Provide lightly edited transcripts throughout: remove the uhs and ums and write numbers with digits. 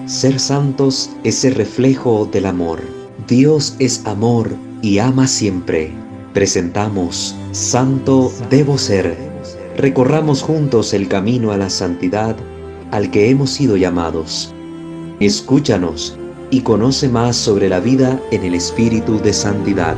Ser santos es ser reflejo del amor. Dios es amor y ama siempre. Presentamos Santo Debo Ser. Recorramos juntos el camino a la santidad al que hemos sido llamados. Escúchanos y conoce más sobre la vida en el espíritu de santidad.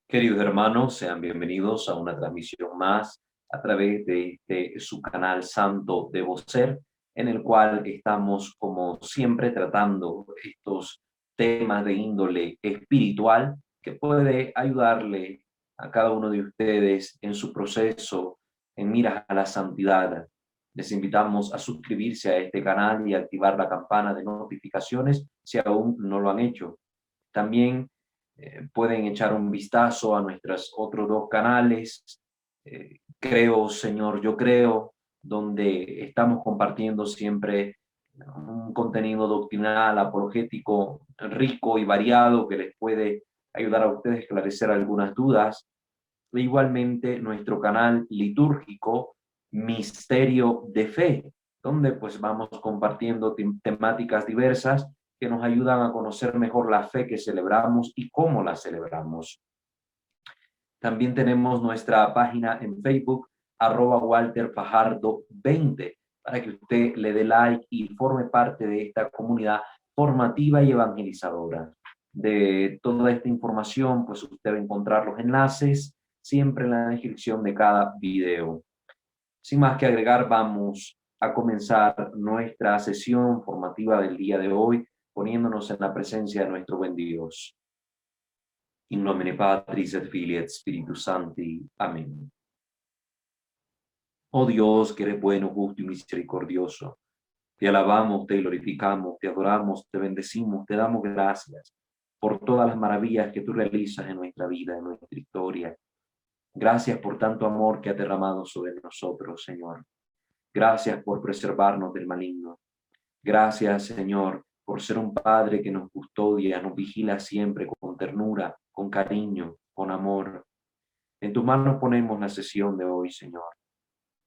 Queridos hermanos, sean bienvenidos a una transmisión más a través de su canal Santo Debo Ser, en el cual estamos, como siempre, tratando estos temas de índole espiritual que puede ayudarle a cada uno de ustedes en su proceso en miras a la santidad. Les invitamos a suscribirse a este canal y activar la campana de notificaciones si aún no lo han hecho. También pueden echar un vistazo a nuestros otros dos canales, Creo, Señor, Yo Creo, donde estamos compartiendo siempre un contenido doctrinal, apologético, rico y variado que les puede ayudar a ustedes a esclarecer algunas dudas. E igualmente nuestro canal litúrgico, Misterio de Fe, donde pues vamos compartiendo temáticas diversas que nos ayudan a conocer mejor la fe que celebramos y cómo la celebramos. También tenemos nuestra página en Facebook, @WalterFajardo20, para que usted le dé like y forme parte de esta comunidad formativa y evangelizadora. De toda esta información, pues usted va a encontrar los enlaces siempre en la descripción de cada video. Sin más que agregar, vamos a comenzar nuestra sesión formativa del día de hoy, poniéndonos en la presencia de nuestro buen Dios. In nomine Patris et Filii et Spiritus Sancti. Amén. Oh Dios, que eres bueno, justo y misericordioso, te alabamos, te glorificamos, te adoramos, te bendecimos, te damos gracias por todas las maravillas que tú realizas en nuestra vida, en nuestra historia. Gracias por tanto amor que has derramado sobre nosotros, Señor. Gracias por preservarnos del maligno. Gracias, Señor, por ser un Padre que nos custodia, nos vigila siempre con ternura, con cariño, con amor. En tus manos ponemos la sesión de hoy, Señor,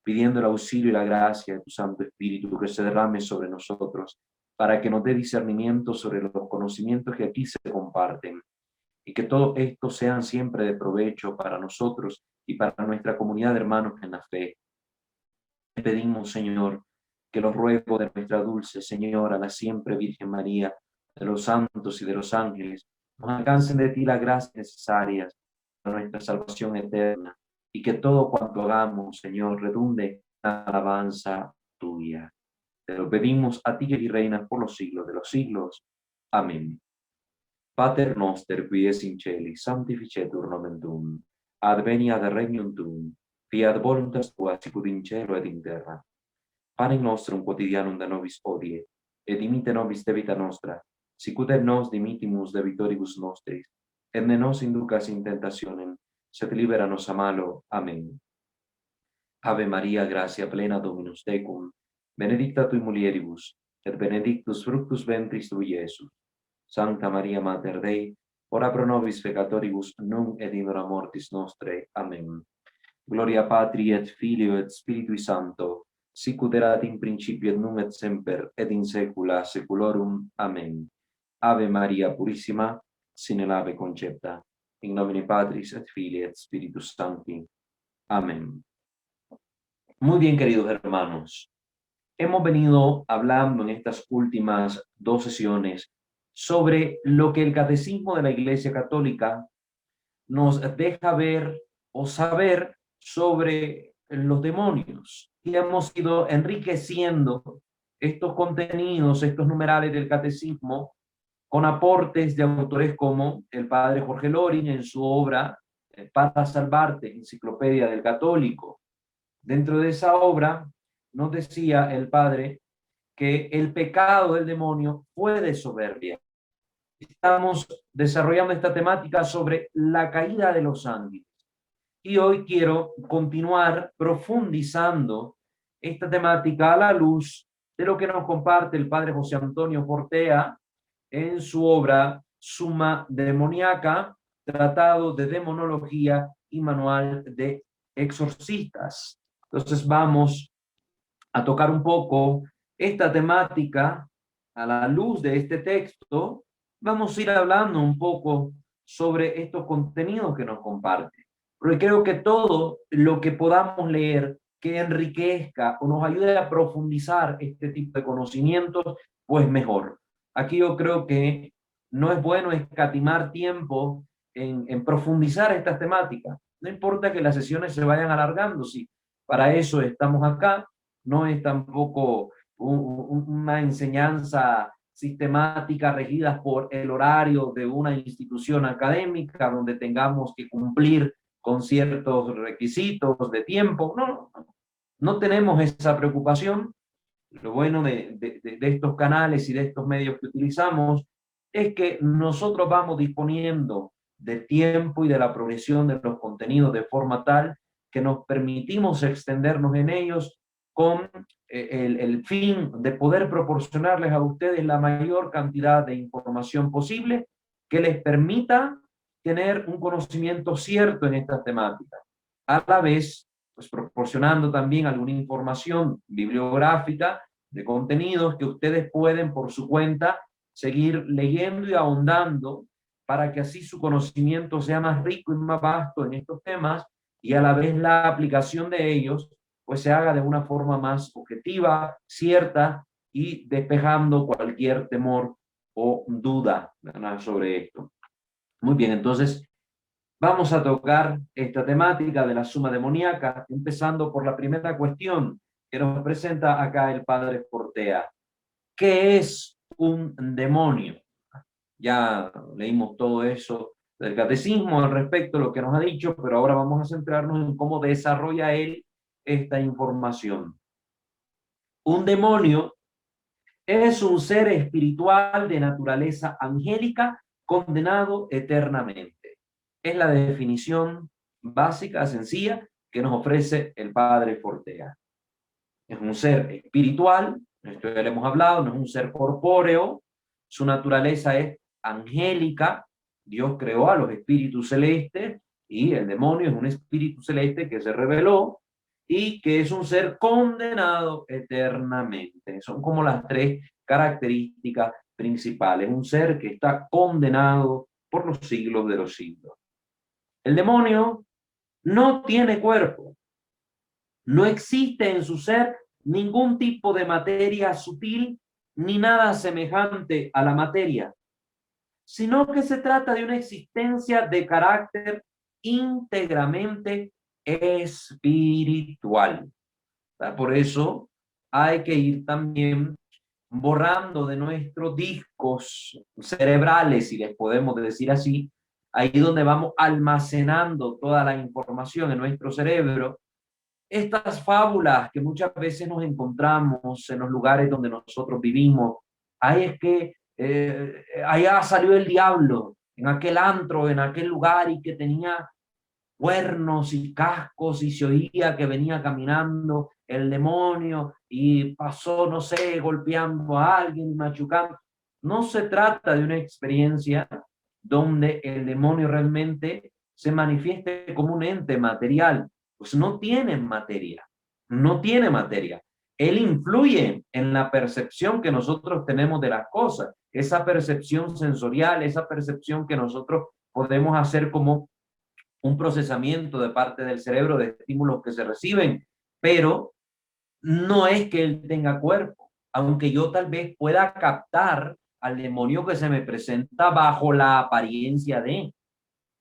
pidiendo el auxilio y la gracia de tu Santo Espíritu que se derrame sobre nosotros para que nos dé discernimiento sobre los conocimientos que aquí se comparten y que todos estos sean siempre de provecho para nosotros y para nuestra comunidad de hermanos en la fe. Te pedimos, Señor, que los ruegos de nuestra dulce Señora, la siempre Virgen María, de los santos y de los ángeles, nos alcancen de ti las gracias necesarias para nuestra salvación eterna, y que todo cuanto hagamos, Señor, redunde en alabanza tuya. Te lo pedimos a ti, que y reinas por los siglos de los siglos. Amén. Pater noster, qui es in celi, sanctificetur nomen tuum, adveniat regnum tuum, fiat voluntas tua sicut in cielo et in terra. Panem nostrum quotidianum da nobis hodie, et dimite nobis debita nostra, sicut et nos dimitimus debitoribus nostris, et ne nos inducas in tentationem, sed libera nos a malo. Amén. Ave Maria, gratia plena, Dominus tecum, benedicta tui mulieribus, et benedictus fructus ventris tui, Iesus. Sancta Maria Mater Dei, ora pro nobis peccatoribus, nunc et in hora mortis nostrae. Amen. Gloria Patri et Filio et Spiritui Sancto, sicut erat in principio et nunc et semper et in saecula saeculorum. Amen. Ave Maria Purissima, sine labе concepta, in nomine Patris et Filii et Spiritus Sancti. Amén. Muy bien, queridos hermanos. Hemos venido hablando en estas últimas dos sesiones sobre lo que el Catecismo de la Iglesia Católica nos deja ver o saber sobre los demonios. Y hemos ido enriqueciendo estos contenidos, estos numerales del Catecismo, con aportes de autores como el padre Jorge Loring en su obra Para Salvarte, Enciclopedia del Católico. Dentro de esa obra nos decía el padre que el pecado del demonio fue de soberbia. Estamos desarrollando esta temática sobre la caída de los ángeles. Y hoy quiero continuar profundizando esta temática a la luz de lo que nos comparte el padre José Antonio Portea en su obra Summa Demoniaca, Tratado de Demonología y Manual de Exorcistas. Entonces vamos a tocar un poco esta temática a la luz de este texto, vamos a ir hablando un poco sobre estos contenidos que nos comparte. Porque creo que todo lo que podamos leer que enriquezca o nos ayude a profundizar este tipo de conocimientos, pues mejor. Aquí yo creo que no es bueno escatimar tiempo en profundizar estas temáticas. No importa que las sesiones se vayan alargando, sí, para eso estamos acá. No es tampoco una enseñanza sistemática regida por el horario de una institución académica donde tengamos que cumplir con ciertos requisitos de tiempo. No, no tenemos esa preocupación. Lo bueno de estos canales y de estos medios que utilizamos es que nosotros vamos disponiendo de tiempo y de la progresión de los contenidos de forma tal que nos permitimos extendernos en ellos con el fin de poder proporcionarles a ustedes la mayor cantidad de información posible que les permita tener un conocimiento cierto en estas temáticas. A la vez, pues proporcionando también alguna información bibliográfica de contenidos que ustedes pueden por su cuenta seguir leyendo y ahondando para que así su conocimiento sea más rico y más vasto en estos temas y a la vez la aplicación de ellos pues se haga de una forma más objetiva, cierta y despejando cualquier temor o duda, ¿verdad?, sobre esto. Muy bien, entonces vamos a tocar esta temática de la suma demoníaca, empezando por la primera cuestión que nos presenta acá el padre Fortea. ¿Qué es un demonio? Ya leímos todo eso del catecismo al respecto de lo que nos ha dicho, pero ahora vamos a centrarnos en cómo desarrolla él esta información. Un demonio es un ser espiritual de naturaleza angélica condenado eternamente. Es la definición básica, sencilla, que nos ofrece el padre Fortea. Es un ser espiritual, esto ya lo hemos hablado, no es un ser corpóreo, su naturaleza es angélica, Dios creó a los espíritus celestes y el demonio es un espíritu celeste que se reveló y que es un ser condenado eternamente. Son como las tres características principales, un ser que está condenado por los siglos de los siglos. El demonio no tiene cuerpo, no existe en su ser ningún tipo de materia sutil ni nada semejante a la materia, sino que se trata de una existencia de carácter íntegramente espiritual. Por eso hay que ir también borrando de nuestros discos cerebrales, si les podemos decir así, ahí donde vamos almacenando toda la información en nuestro cerebro, estas fábulas que muchas veces nos encontramos en los lugares donde nosotros vivimos. Ahí es que allá salió el diablo, en aquel antro, en aquel lugar, y que tenía cuernos y cascos y se oía que venía caminando el demonio y pasó, no sé, golpeando a alguien, machucando. No se trata de una experiencia donde el demonio realmente se manifieste como un ente material, pues no tiene materia, no tiene materia. Él influye en la percepción que nosotros tenemos de las cosas, esa percepción sensorial, esa percepción que nosotros podemos hacer como un procesamiento de parte del cerebro de estímulos que se reciben, pero no es que él tenga cuerpo, aunque yo tal vez pueda captar al demonio que se me presenta bajo la apariencia de,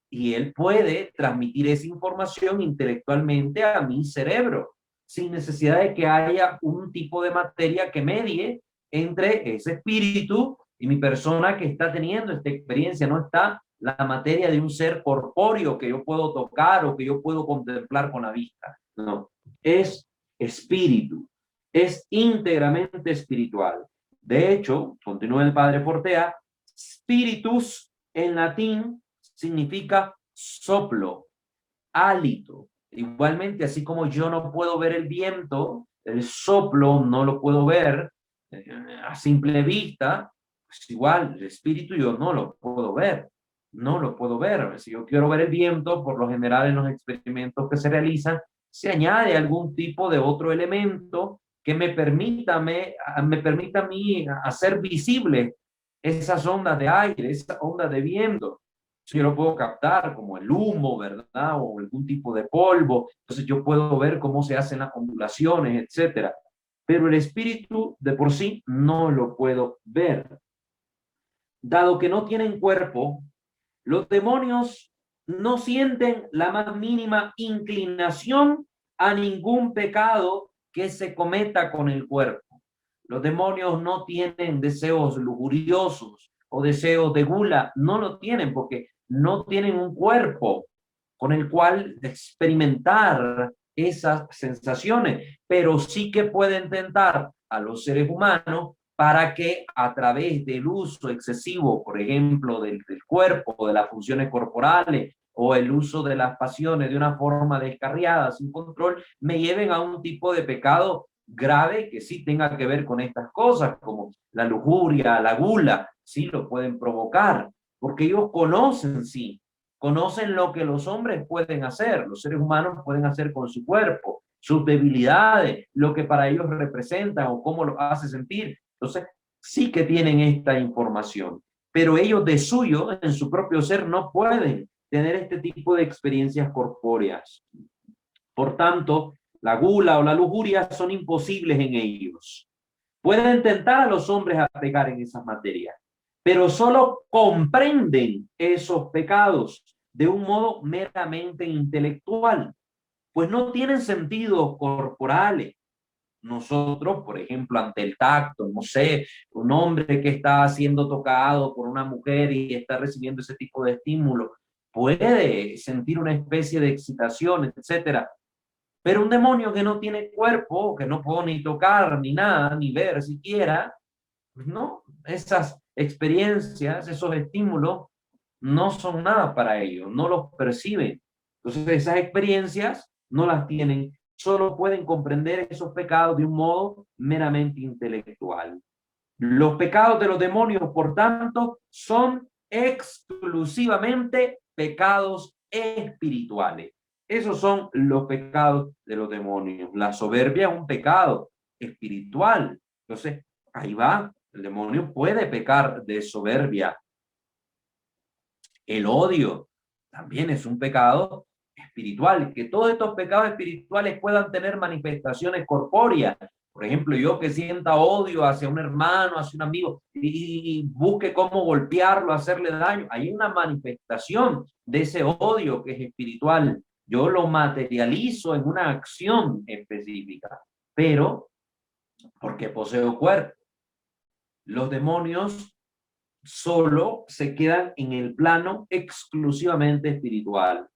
y él puede transmitir esa información intelectualmente a mi cerebro, sin necesidad de que haya un tipo de materia que medie entre ese espíritu y mi persona que está teniendo esta experiencia. No está la materia de un ser corpóreo que yo puedo tocar o que yo puedo contemplar con la vista. No, es espíritu, es íntegramente espiritual. De hecho, continúa el padre Fortea, spiritus en latín significa soplo, hálito. Igualmente, así como yo no puedo ver el viento, el soplo no lo puedo ver a simple vista, pues igual el espíritu yo no lo puedo ver, no lo puedo ver. Si yo quiero ver el viento, por lo general en los experimentos que se realizan, se añade algún tipo de otro elemento que me permita a mí hacer visible esas ondas de aire, esas ondas de viento. Yo lo puedo captar como el humo, ¿verdad? O algún tipo de polvo. Entonces yo puedo ver cómo se hacen las ondulaciones, etcétera. Pero el espíritu de por sí no lo puedo ver. Dado que no tienen cuerpo, los demonios no sienten la más mínima inclinación a ningún pecado que se cometa con el cuerpo. Los demonios no tienen deseos lujuriosos o deseos de gula, no lo tienen porque no tienen un cuerpo con el cual experimentar esas sensaciones, pero sí que pueden tentar a los seres humanos para que a través del uso excesivo, por ejemplo, del cuerpo, de las funciones corporales o el uso de las pasiones de una forma descarriada, sin control, me lleven a un tipo de pecado grave que sí tenga que ver con estas cosas, como la lujuria, la gula, sí lo pueden provocar, porque ellos conocen, sí, conocen lo que los hombres pueden hacer, los seres humanos pueden hacer con su cuerpo, sus debilidades, lo que para ellos representan o cómo lo hace sentir. Entonces, sí que tienen esta información, pero ellos de suyo, en su propio ser, no pueden tener este tipo de experiencias corpóreas. Por tanto, la gula o la lujuria son imposibles en ellos. Pueden tentar a los hombres a pecar en esas materias, pero solo comprenden esos pecados de un modo meramente intelectual, pues no tienen sentidos corporales. Nosotros, por ejemplo, ante el tacto, no sé, un hombre que está siendo tocado por una mujer y está recibiendo ese tipo de estímulo, puede sentir una especie de excitación, etcétera. Pero un demonio que no tiene cuerpo, que no puedo ni tocar, ni nada, ni ver siquiera, no, esas experiencias, esos estímulos, no son nada para ellos, no los perciben. Entonces, esas experiencias no las tienen, solo pueden comprender esos pecados de un modo meramente intelectual. Los pecados de los demonios, por tanto, son exclusivamente pecados espirituales. Esos son los pecados de los demonios. La soberbia es un pecado espiritual. Entonces, ahí va. El demonio puede pecar de soberbia. El odio también es un pecado espiritual. Que todos estos pecados espirituales puedan tener manifestaciones corpóreas. Por ejemplo, yo que sienta odio hacia un hermano, hacia un amigo, y busque cómo golpearlo, hacerle daño. Hay una manifestación de ese odio que es espiritual. Yo lo materializo en una acción específica, pero porque poseo cuerpo. Los demonios solo se quedan en el plano exclusivamente espiritual.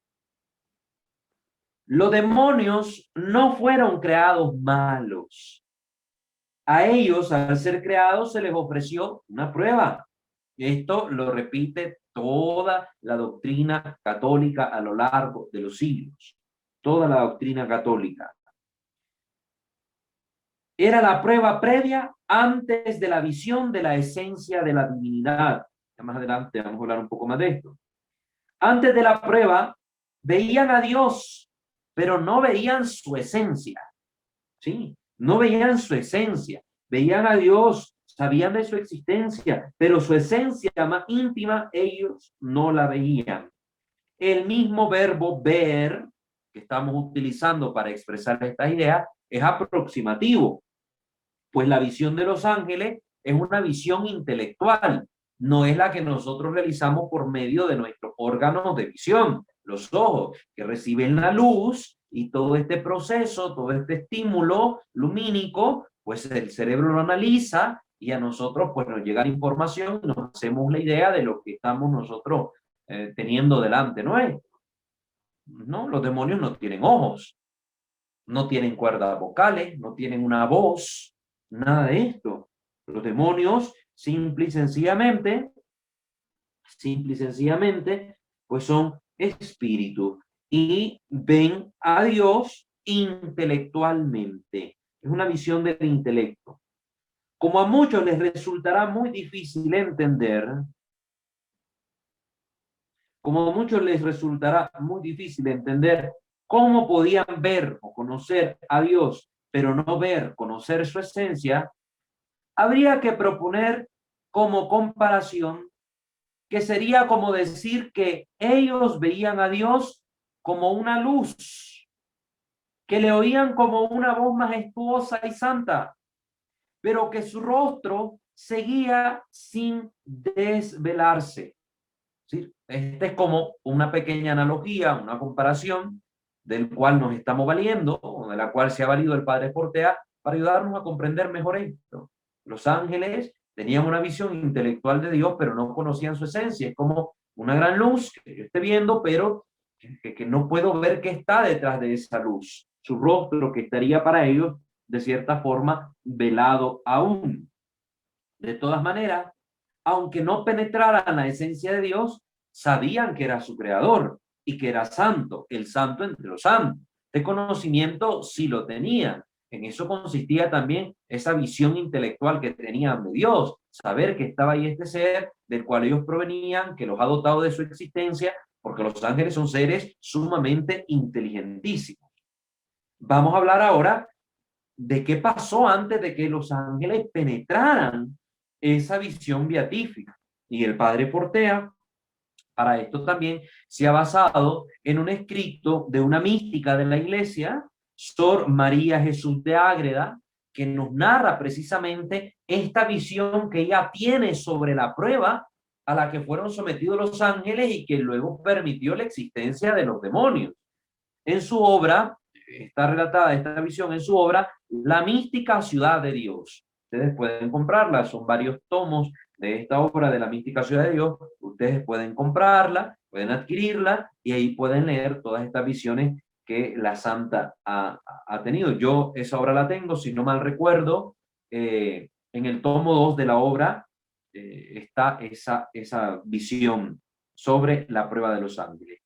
Los demonios no fueron creados malos. A ellos, al ser creados, se les ofreció una prueba. Esto lo repite toda la doctrina católica a lo largo de los siglos. Toda la doctrina católica. Era la prueba previa antes de la visión de la esencia de la divinidad. Más adelante vamos a hablar un poco más de esto. Antes de la prueba, veían a Dios, pero no veían su esencia. ¿Sí? No veían su esencia. Veían a Dios, sabían de su existencia, pero su esencia más íntima ellos no la veían. El mismo verbo ver que estamos utilizando para expresar esta idea es aproximativo, pues la visión de los ángeles es una visión intelectual, no es la que nosotros realizamos por medio de nuestros órganos de visión, los ojos, que reciben la luz y todo este proceso, todo este estímulo lumínico, pues el cerebro lo analiza y a nosotros pues nos llega la información y nos hacemos la idea de lo que estamos nosotros teniendo delante, ¿no es? No, los demonios no tienen ojos, no tienen cuerdas vocales, no tienen una voz, nada de esto. Los demonios simple y sencillamente, pues son espíritus y ven a Dios intelectualmente. Es una visión del intelecto. Como a muchos les resultará muy difícil entender, como a muchos les resultará muy difícil entender cómo podían ver o conocer a Dios pero no ver, conocer su esencia, habría que proponer como comparación que sería como decir que ellos veían a Dios como una luz, que le oían como una voz majestuosa y santa, pero que su rostro seguía sin desvelarse. ¿Sí? Esta es como una pequeña analogía, una comparación del cual nos estamos valiendo, o de la cual se ha valido el padre Portea para ayudarnos a comprender mejor esto. Los ángeles tenían una visión intelectual de Dios, pero no conocían su esencia. Es como una gran luz que yo esté viendo, pero que no puedo ver qué está detrás de esa luz. Su rostro que estaría para ellos, de cierta forma, velado aún. De todas maneras, aunque no penetraran la esencia de Dios, sabían que era su creador y que era santo, el santo entre los santos. Este conocimiento sí lo tenían. En eso consistía también esa visión intelectual que tenían de Dios, saber que estaba ahí este ser del cual ellos provenían, que los ha dotado de su existencia, porque los ángeles son seres sumamente inteligentísimos. Vamos a hablar ahora de qué pasó antes de que los ángeles penetraran esa visión beatífica. Y el padre Portea, para esto también se ha basado en un escrito de una mística de la iglesia, Sor María Jesús de Ágreda, que nos narra precisamente esta visión que ella tiene sobre la prueba a la que fueron sometidos los ángeles y que luego permitió la existencia de los demonios. En su obra, está relatada esta visión en su obra, La mística ciudad de Dios. Ustedes pueden comprarla, son varios tomos de esta obra de la mística ciudad de Dios. Ustedes pueden comprarla, pueden adquirirla y ahí pueden leer todas estas visiones que la santa ha tenido. Yo esa obra la tengo, si no mal recuerdo, en el tomo 2 de la obra está esa visión sobre la prueba de los ángeles.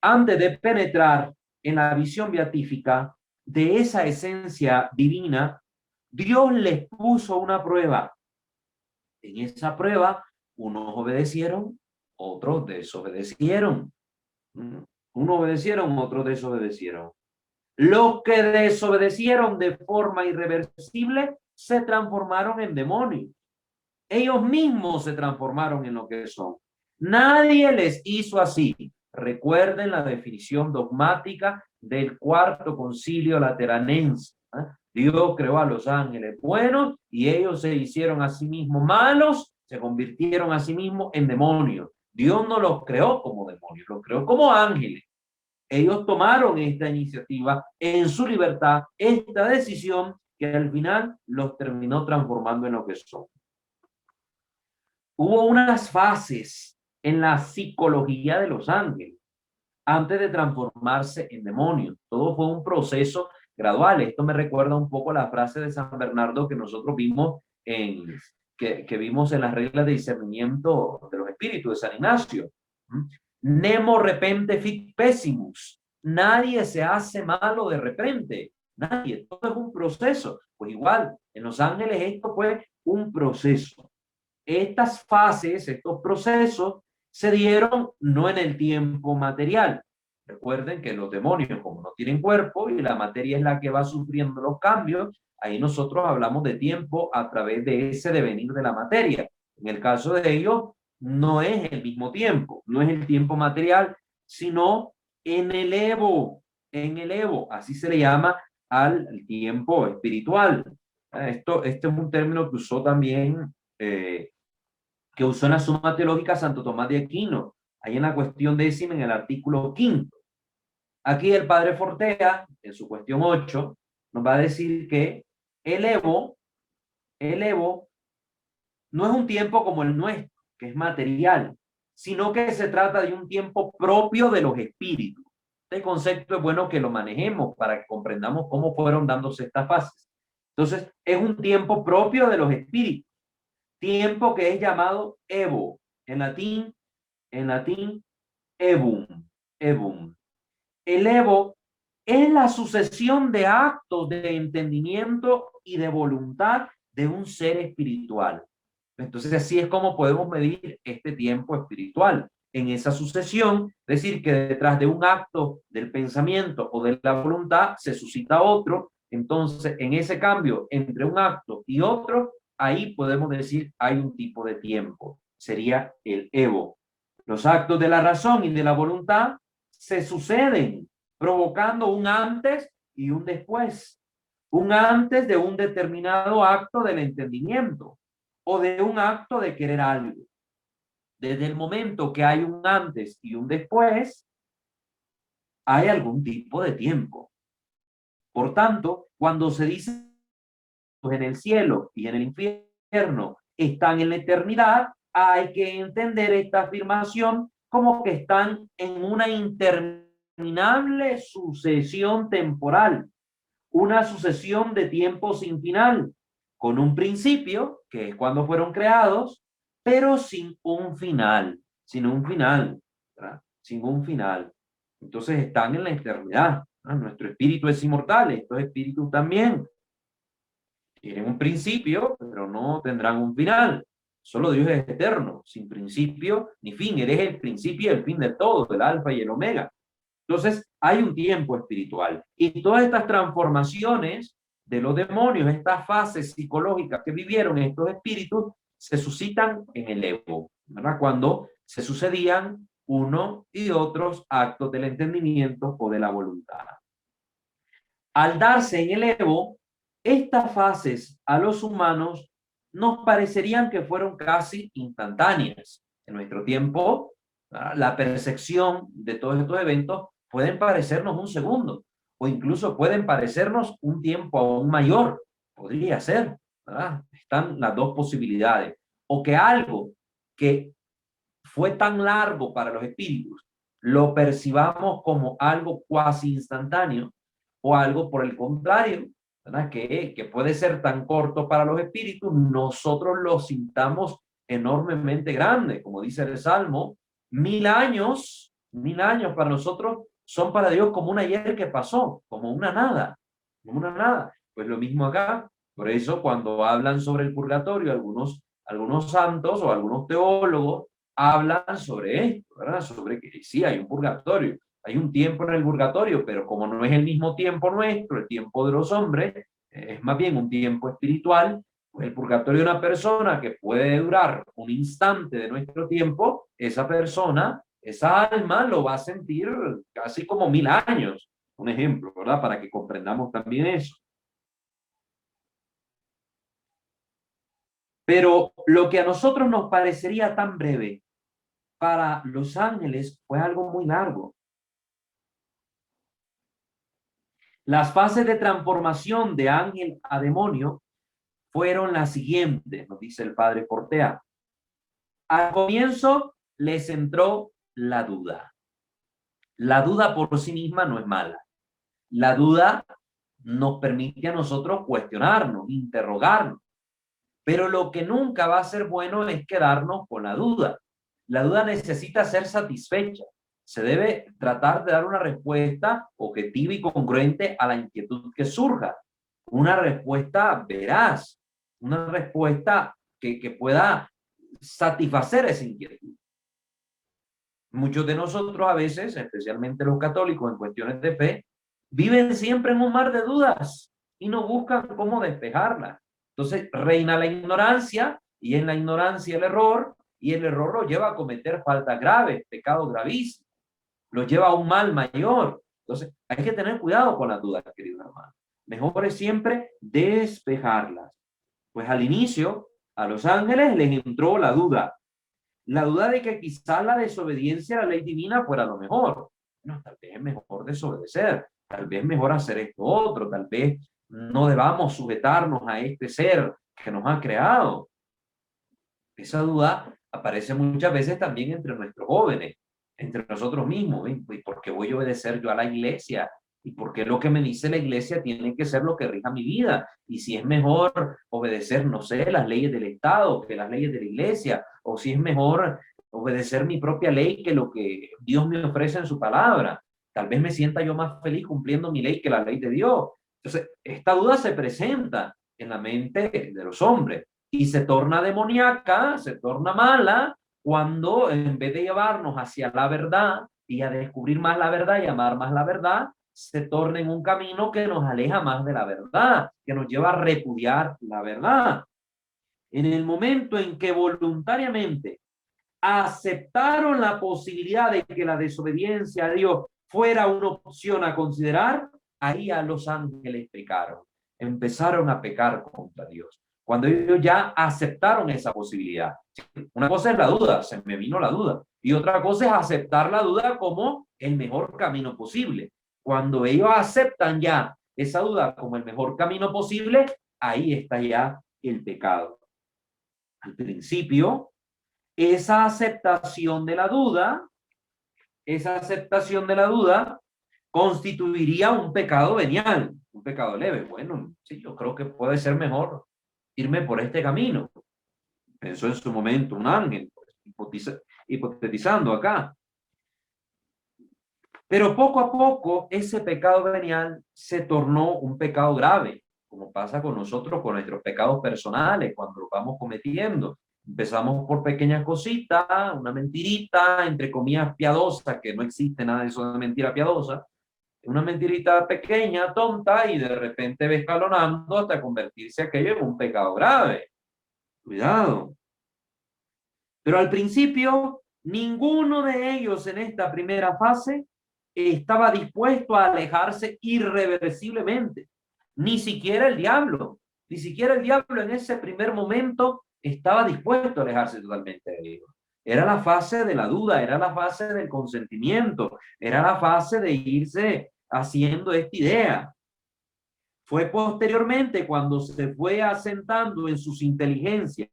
Antes de penetrar en la visión beatífica de esa esencia divina, Dios les puso una prueba. En esa prueba, unos obedecieron, otros desobedecieron. Unos obedecieron, otros desobedecieron. Los que desobedecieron de forma irreversible se transformaron en demonios. Ellos mismos se transformaron en lo que son. Nadie les hizo así. Recuerden la definición dogmática del Cuarto Concilio Lateranense. Dios creó a los ángeles buenos y ellos se hicieron a sí mismos malos, se convirtieron a sí mismos en demonios. Dios no los creó como demonios, los creó como ángeles. Ellos tomaron esta iniciativa en su libertad, esta decisión que al final los terminó transformando en lo que son. Hubo unas fases en la psicología de los ángeles antes de transformarse en demonios. Todo fue un proceso gradual. Esto me recuerda un poco la frase de San Bernardo que nosotros vimos que vimos en las reglas de discernimiento de los espíritus de San Ignacio. Nemo repente fit pessimus. Nadie se hace malo de repente. Nadie. Todo es un proceso. Pues igual, en los ángeles esto fue un proceso. Estas fases, estos procesos, se dieron no en el tiempo material. Recuerden que los demonios, como no tienen cuerpo y la materia es la que va sufriendo los cambios, ahí nosotros hablamos de tiempo a través de ese devenir de la materia. En el caso de ellos, no es el mismo tiempo, no es el tiempo material, sino en el Evo, así se le llama al tiempo espiritual. Este es un término que usó también que usó en la Suma Teológica Santo Tomás de Aquino, ahí en la cuestión 10 en el artículo 5. Aquí el padre Fortea, en su cuestión 8, nos va a decir que el Evo no es un tiempo como el nuestro, que es material, sino que se trata de un tiempo propio de los espíritus. Este concepto es bueno que lo manejemos para que comprendamos cómo fueron dándose estas fases. Entonces, es un tiempo propio de los espíritus. Tiempo que es llamado Evo, en latín, Evum. El Evo es la sucesión de actos de entendimiento y de voluntad de un ser espiritual. Entonces, así es como podemos medir este tiempo espiritual. En esa sucesión, es decir, que detrás de un acto del pensamiento o de la voluntad se suscita otro, Entonces, en ese cambio entre un acto y otro, ahí podemos decir hay un tipo de tiempo. Sería el evo. Los actos de la razón y de la voluntad se suceden, provocando un antes y un después. Un antes de un determinado acto del entendimiento o de un acto de querer algo. Desde el momento que hay un antes y un después, hay algún tipo de tiempo. Por tanto, cuando se dice en el cielo y en el infierno están en la eternidad, hay que entender esta afirmación como que están en una interminable sucesión temporal, una sucesión de tiempo sin final, con un principio, que es cuando fueron creados, pero sin un final, sin un final, ¿verdad? Sin un final. Entonces están en la eternidad. ¿Verdad? Nuestro espíritu es inmortal, estos espíritus también tienen un principio, pero no tendrán un final. Solo Dios es eterno, sin principio ni fin. Él es el principio y el fin de todo, el alfa y el omega. Entonces, hay un tiempo espiritual. Y todas estas transformaciones de los demonios, estas fases psicológicas que vivieron estos espíritus, se suscitan en el ego, ¿verdad? Cuando se sucedían uno y otros actos del entendimiento o de la voluntad. Al darse en el ego, estas fases a los humanos nos parecerían que fueron casi instantáneas. En nuestro tiempo, la percepción de todos estos eventos pueden parecernos un segundo o incluso pueden parecernos un tiempo aún mayor. Podría ser, ¿verdad? Están las dos posibilidades. O que algo que fue tan largo para los espíritus lo percibamos como algo cuasi instantáneo o algo por el contrario, ¿verdad? Que puede ser tan corto para los espíritus, nosotros lo sintamos enormemente grande, como dice el Salmo, 1000 años para nosotros son para Dios como un ayer que pasó, como una nada, como una nada. Pues lo mismo acá, por eso cuando hablan sobre el purgatorio, algunos santos o algunos teólogos hablan sobre esto, ¿verdad? Sobre que sí, hay un purgatorio, hay un tiempo en el purgatorio, pero como no es el mismo tiempo nuestro, el tiempo de los hombres, es más bien un tiempo espiritual, pues el purgatorio de una persona que puede durar un instante de nuestro tiempo, esa persona, esa alma lo va a sentir casi como 1000 años, un ejemplo, ¿verdad? Para que comprendamos también eso. Pero lo que a nosotros nos parecería tan breve, para los ángeles fue algo muy largo. Las fases de transformación de ángel a demonio fueron las siguientes, nos dice el padre Cortea. Al comienzo les entró la duda. La duda por sí misma no es mala. La duda nos permite a nosotros cuestionarnos, interrogarnos. Pero lo que nunca va a ser bueno es quedarnos con la duda. La duda necesita ser satisfecha. Se debe tratar de dar una respuesta objetiva y congruente a la inquietud que surja. Una respuesta veraz, una respuesta que pueda satisfacer esa inquietud. Muchos de nosotros a veces, especialmente los católicos en cuestiones de fe, viven siempre en un mar de dudas y no buscan cómo despejarlas. Entonces reina la ignorancia y en la ignorancia el error y el error lo lleva a cometer faltas graves, pecados gravísimos, lo lleva a un mal mayor. Entonces hay que tener cuidado con las dudas, querido hermano. Mejor es siempre despejarlas. Pues al inicio a los ángeles les entró la duda de que quizás la desobediencia a la ley divina fuera lo mejor. Bueno, tal vez es mejor desobedecer, tal vez es mejor hacer esto otro, tal vez no debamos sujetarnos a este ser que nos ha creado. Esa duda aparece muchas veces también entre nuestros jóvenes, entre nosotros mismos. ¿Y por qué voy a obedecer yo a la iglesia? ¿Y por qué lo que me dice la iglesia tiene que ser lo que rija mi vida? Y si es mejor obedecer, no sé, las leyes del Estado que las leyes de la iglesia, o si es mejor obedecer mi propia ley que lo que Dios me ofrece en su palabra. Tal vez me sienta yo más feliz cumpliendo mi ley que la ley de Dios. Entonces, esta duda se presenta en la mente de los hombres y se torna demoníaca, se torna mala, cuando en vez de llevarnos hacia la verdad y a descubrir más la verdad y amar más la verdad, se torna en un camino que nos aleja más de la verdad, que nos lleva a repudiar la verdad. En el momento en que voluntariamente aceptaron la posibilidad de que la desobediencia a Dios fuera una opción a considerar, ahí a los ángeles pecaron, empezaron a pecar contra Dios. Cuando ellos ya aceptaron esa posibilidad. Una cosa es la duda, se me vino la duda, y otra cosa es aceptar la duda como el mejor camino posible. Cuando ellos aceptan ya esa duda como el mejor camino posible, ahí está ya el pecado. Al principio, esa aceptación de la duda constituiría un pecado venial, un pecado leve. Bueno, sí, yo creo que puede ser mejor irme por este camino. Pensó en su momento un ángel, hipotetizando acá. Pero poco a poco ese pecado venial se tornó un pecado grave, como pasa con nosotros, con nuestros pecados personales, cuando los vamos cometiendo. Empezamos por pequeñas cositas, una mentirita, entre comillas, piadosa, que no existe nada de eso de mentira piadosa, una mentirita pequeña, tonta, y de repente va escalonando hasta convertirse aquello en un pecado grave. Cuidado. Pero al principio, ninguno de ellos en esta primera fase estaba dispuesto a alejarse irreversiblemente. Ni siquiera el diablo en ese primer momento estaba dispuesto a alejarse totalmente de Dios. Era la fase de la duda, era la fase del consentimiento, era la fase de irse haciendo esta idea. Fue posteriormente cuando se fue asentando en sus inteligencias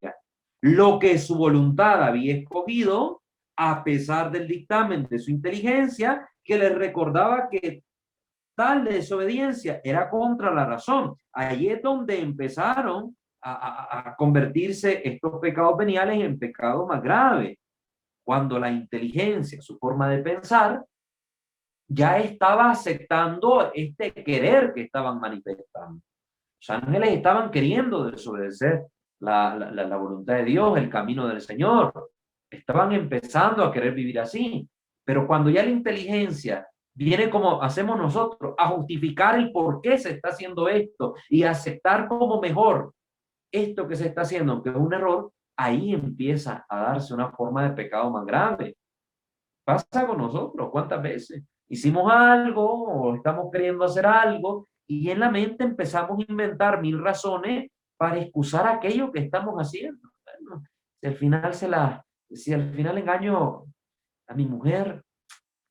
lo que su voluntad había escogido, a pesar del dictamen de su inteligencia, que les recordaba que tal desobediencia era contra la razón. Allí es donde empezaron a convertirse estos pecados veniales en pecados más graves, cuando la inteligencia, su forma de pensar, ya estaba aceptando este querer que estaban manifestando. Los ángeles estaban queriendo desobedecer la voluntad de Dios, el camino del Señor. Estaban empezando a querer vivir así. Pero cuando ya la inteligencia viene como hacemos nosotros, a justificar el por qué se está haciendo esto y aceptar como mejor esto que se está haciendo, aunque es un error, ahí empieza a darse una forma de pecado más grave. Pasa con nosotros, ¿cuántas veces? Hicimos algo o estamos queriendo hacer algo y en la mente empezamos a inventar mil razones para excusar aquello que estamos haciendo. Bueno, si al final engaño a mi mujer,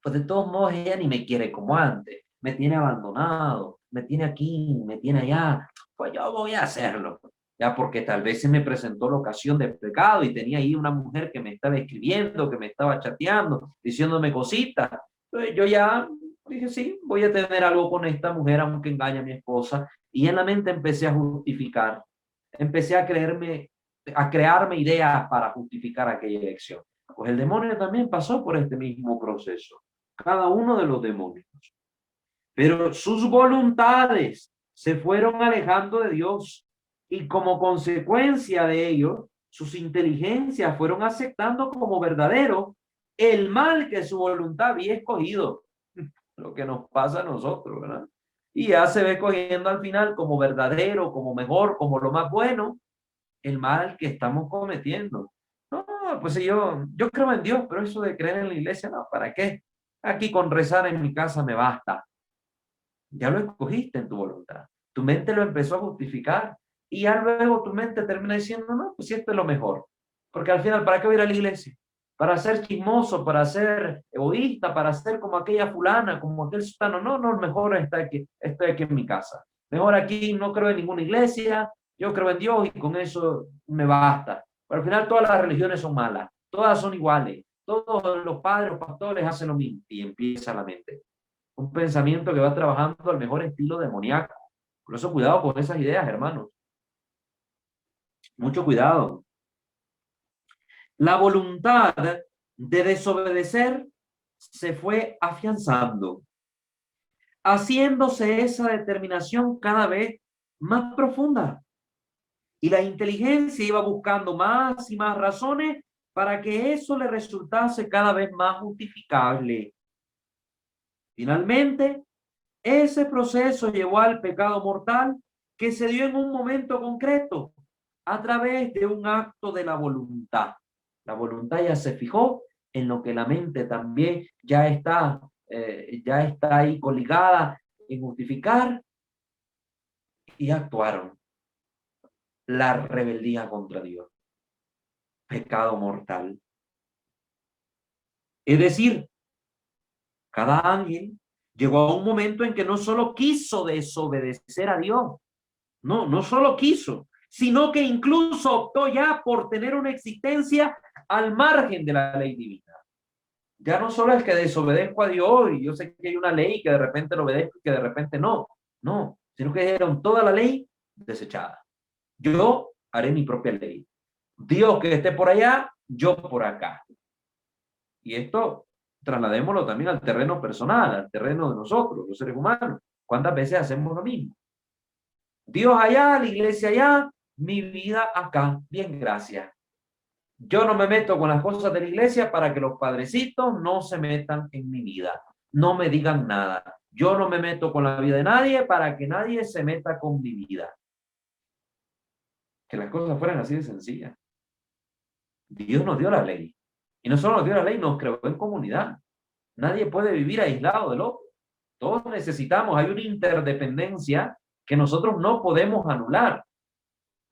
pues de todos modos ella ni me quiere como antes, me tiene abandonado, me tiene aquí, me tiene allá, pues yo voy a hacerlo. Ya porque tal vez se me presentó la ocasión del pecado y tenía ahí una mujer que me estaba escribiendo, que me estaba chateando, diciéndome cositas. Entonces yo ya dije, sí, voy a tener algo con esta mujer, aunque engañe a mi esposa. Y en la mente empecé a justificar, empecé a crearme ideas para justificar aquella elección. Pues el demonio también pasó por este mismo proceso, cada uno de los demonios. Pero sus voluntades se fueron alejando de Dios y como consecuencia de ello, sus inteligencias fueron aceptando como verdadero el mal que su voluntad había escogido. Lo que nos pasa a nosotros, ¿verdad? Y ya se ve cogiendo al final como verdadero, como mejor, como lo más bueno, el mal que estamos cometiendo. No, pues yo creo en Dios, pero eso de creer en la iglesia, no, ¿para qué? Aquí con rezar en mi casa me basta. Ya lo escogiste en tu voluntad. Tu mente lo empezó a justificar y ya luego tu mente termina diciendo, no, pues esto es lo mejor. Porque al final, ¿para qué voy a ir a la iglesia? Para ser chismoso, para ser egoísta, para ser como aquella fulana, como aquel sultano. No, no, mejor estoy aquí en mi casa. Mejor aquí no creo en ninguna iglesia, yo creo en Dios y con eso me basta. Pero al final todas las religiones son malas, todas son iguales, todos los padres, los pastores hacen lo mismo y empieza la mente. Un pensamiento que va trabajando al mejor estilo demoníaco. Por eso cuidado con esas ideas, hermanos. Mucho cuidado. La voluntad de desobedecer se fue afianzando, haciéndose esa determinación cada vez más profunda. Y la inteligencia iba buscando más y más razones para que eso le resultase cada vez más justificable. Finalmente, Ese proceso llevó al pecado mortal que se dio en un momento concreto a través de un acto de la voluntad. La voluntad ya se fijó en lo que la mente también ya está ahí coligada en justificar y actuaron. La rebeldía contra Dios, pecado mortal. Es decir, cada ángel llegó a un momento en que no solo quiso desobedecer a Dios, no solo quiso, sino que incluso optó ya por tener una existencia al margen de la ley divina. Ya no solo es que desobedezco a Dios y yo sé que hay una ley que de repente lo obedezco y que de repente no, sino que dijeron toda la ley desechada. Yo haré mi propia ley. Dios que esté por allá, yo por acá. Y esto trasladémoslo también al terreno personal, al terreno de nosotros, los seres humanos. ¿Cuántas veces hacemos lo mismo? Dios allá, la iglesia allá, mi vida acá. Bien, gracias. Yo no me meto con las cosas de la iglesia para que los padrecitos no se metan en mi vida. No me digan nada. Yo no me meto con la vida de nadie para que nadie se meta con mi vida. Que las cosas fueran así de sencillas. Dios nos dio la ley. Y no solo nos dio la ley, nos creó en comunidad. Nadie puede vivir aislado del otro. Todos necesitamos, hay una interdependencia que nosotros no podemos anular.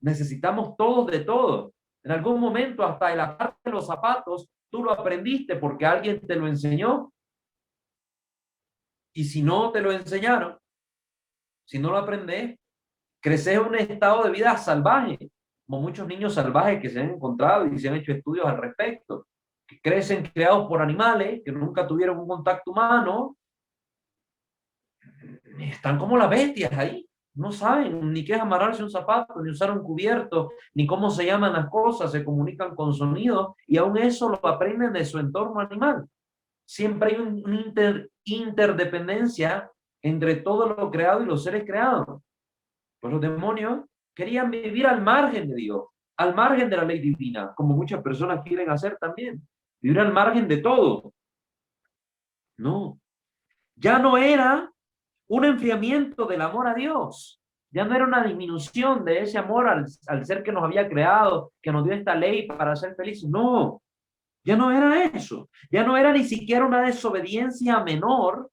Necesitamos todos de todos. En algún momento, hasta el atar de los zapatos, tú lo aprendiste porque alguien te lo enseñó. Y si no te lo enseñaron, si no lo aprendes, creces en un estado de vida salvaje, como muchos niños salvajes que se han encontrado y se han hecho estudios al respecto, que crecen criados por animales que nunca tuvieron un contacto humano, están como las bestias ahí. No saben ni qué es amarrarse un zapato, ni usar un cubierto, ni cómo se llaman las cosas, se comunican con sonidos y aún eso lo aprenden de su entorno animal. Siempre hay una interdependencia entre todo lo creado y los seres creados. Pues los demonios querían vivir al margen de Dios, al margen de la ley divina, como muchas personas quieren hacer también, vivir al margen de todo. No, ya no era un enfriamiento del amor a Dios. Ya no era una disminución de ese amor al ser que nos había creado, que nos dio esta ley para ser felices. No, ya no era eso. Ya no era ni siquiera una desobediencia menor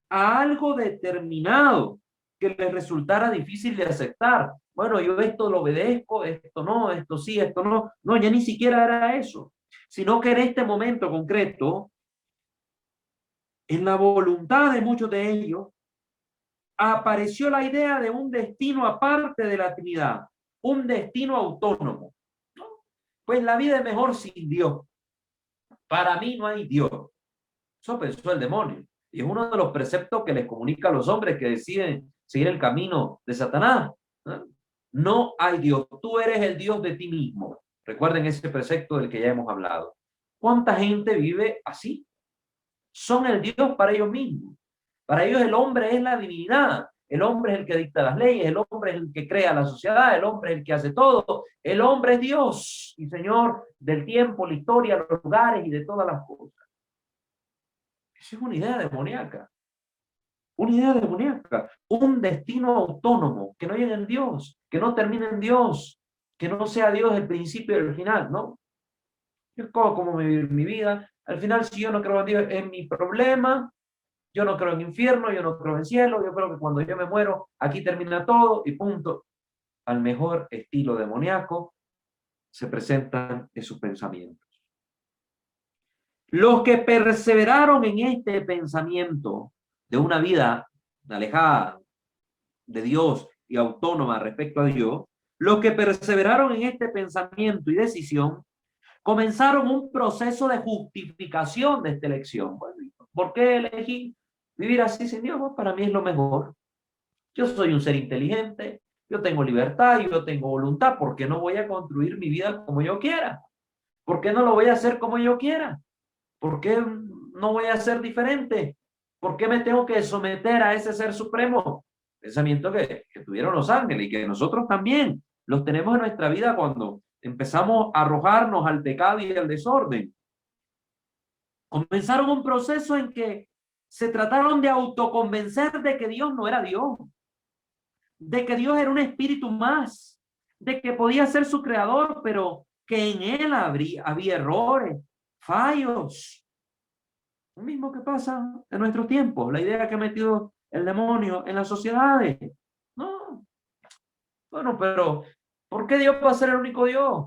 a algo determinado que les resultara difícil de aceptar. Bueno, yo esto lo obedezco, esto no, esto sí, esto no. No, ya ni siquiera era eso. Sino que en este momento concreto, en la voluntad de muchos de ellos, apareció la idea de un destino aparte de la Trinidad, un destino autónomo. ¿No? Pues la vida es mejor sin Dios. Para mí no hay Dios. Eso pensó el demonio. Y es uno de los preceptos que les comunica a los hombres que deciden seguir el camino de Satanás. ¿No? No hay Dios. Tú eres el Dios de ti mismo. Recuerden ese precepto del que ya hemos hablado. ¿Cuánta gente vive así? Son el Dios para ellos mismos. Para ellos el hombre es la divinidad. El hombre es el que dicta las leyes, el hombre es el que crea la sociedad, el hombre es el que hace todo. El hombre es Dios y Señor del tiempo, la historia, los lugares y de todas las cosas. Esa es una idea demoníaca. Una idea demoníaca. Un destino autónomo, que no llegue en Dios, que no termine en Dios, que no sea Dios el principio y el final, ¿no? Yo escojo cómo vivir mi vida. Al final, si yo no creo en Dios, es mi problema. Yo no creo en infierno, yo no creo en cielo, yo creo que cuando yo me muero, aquí termina todo y punto. Al mejor estilo demoníaco se presentan esos pensamientos. Los que perseveraron en este pensamiento de una vida alejada de Dios y autónoma respecto a Dios, los que perseveraron en este pensamiento y decisión, comenzaron un proceso de justificación de esta elección. ¿Por qué elegí vivir así sin Dios? Pues para mí es lo mejor. Yo soy un ser inteligente, yo tengo libertad, yo tengo voluntad. ¿Por qué no voy a construir mi vida como yo quiera? ¿Por qué no lo voy a hacer como yo quiera? ¿Por qué no voy a ser diferente? ¿Por qué me tengo que someter a ese ser supremo? Pensamiento que tuvieron los ángeles y que nosotros también los tenemos en nuestra vida cuando empezamos a arrojarnos al pecado y al desorden. Comenzaron un proceso en que se trataron de autoconvencer de que Dios no era Dios, de que Dios era un espíritu más, de que podía ser su creador, pero que en él había errores, fallos. Lo mismo que pasa en nuestros tiempos, la idea que ha metido el demonio en las sociedades. No, bueno, pero ¿por qué Dios va a ser el único Dios?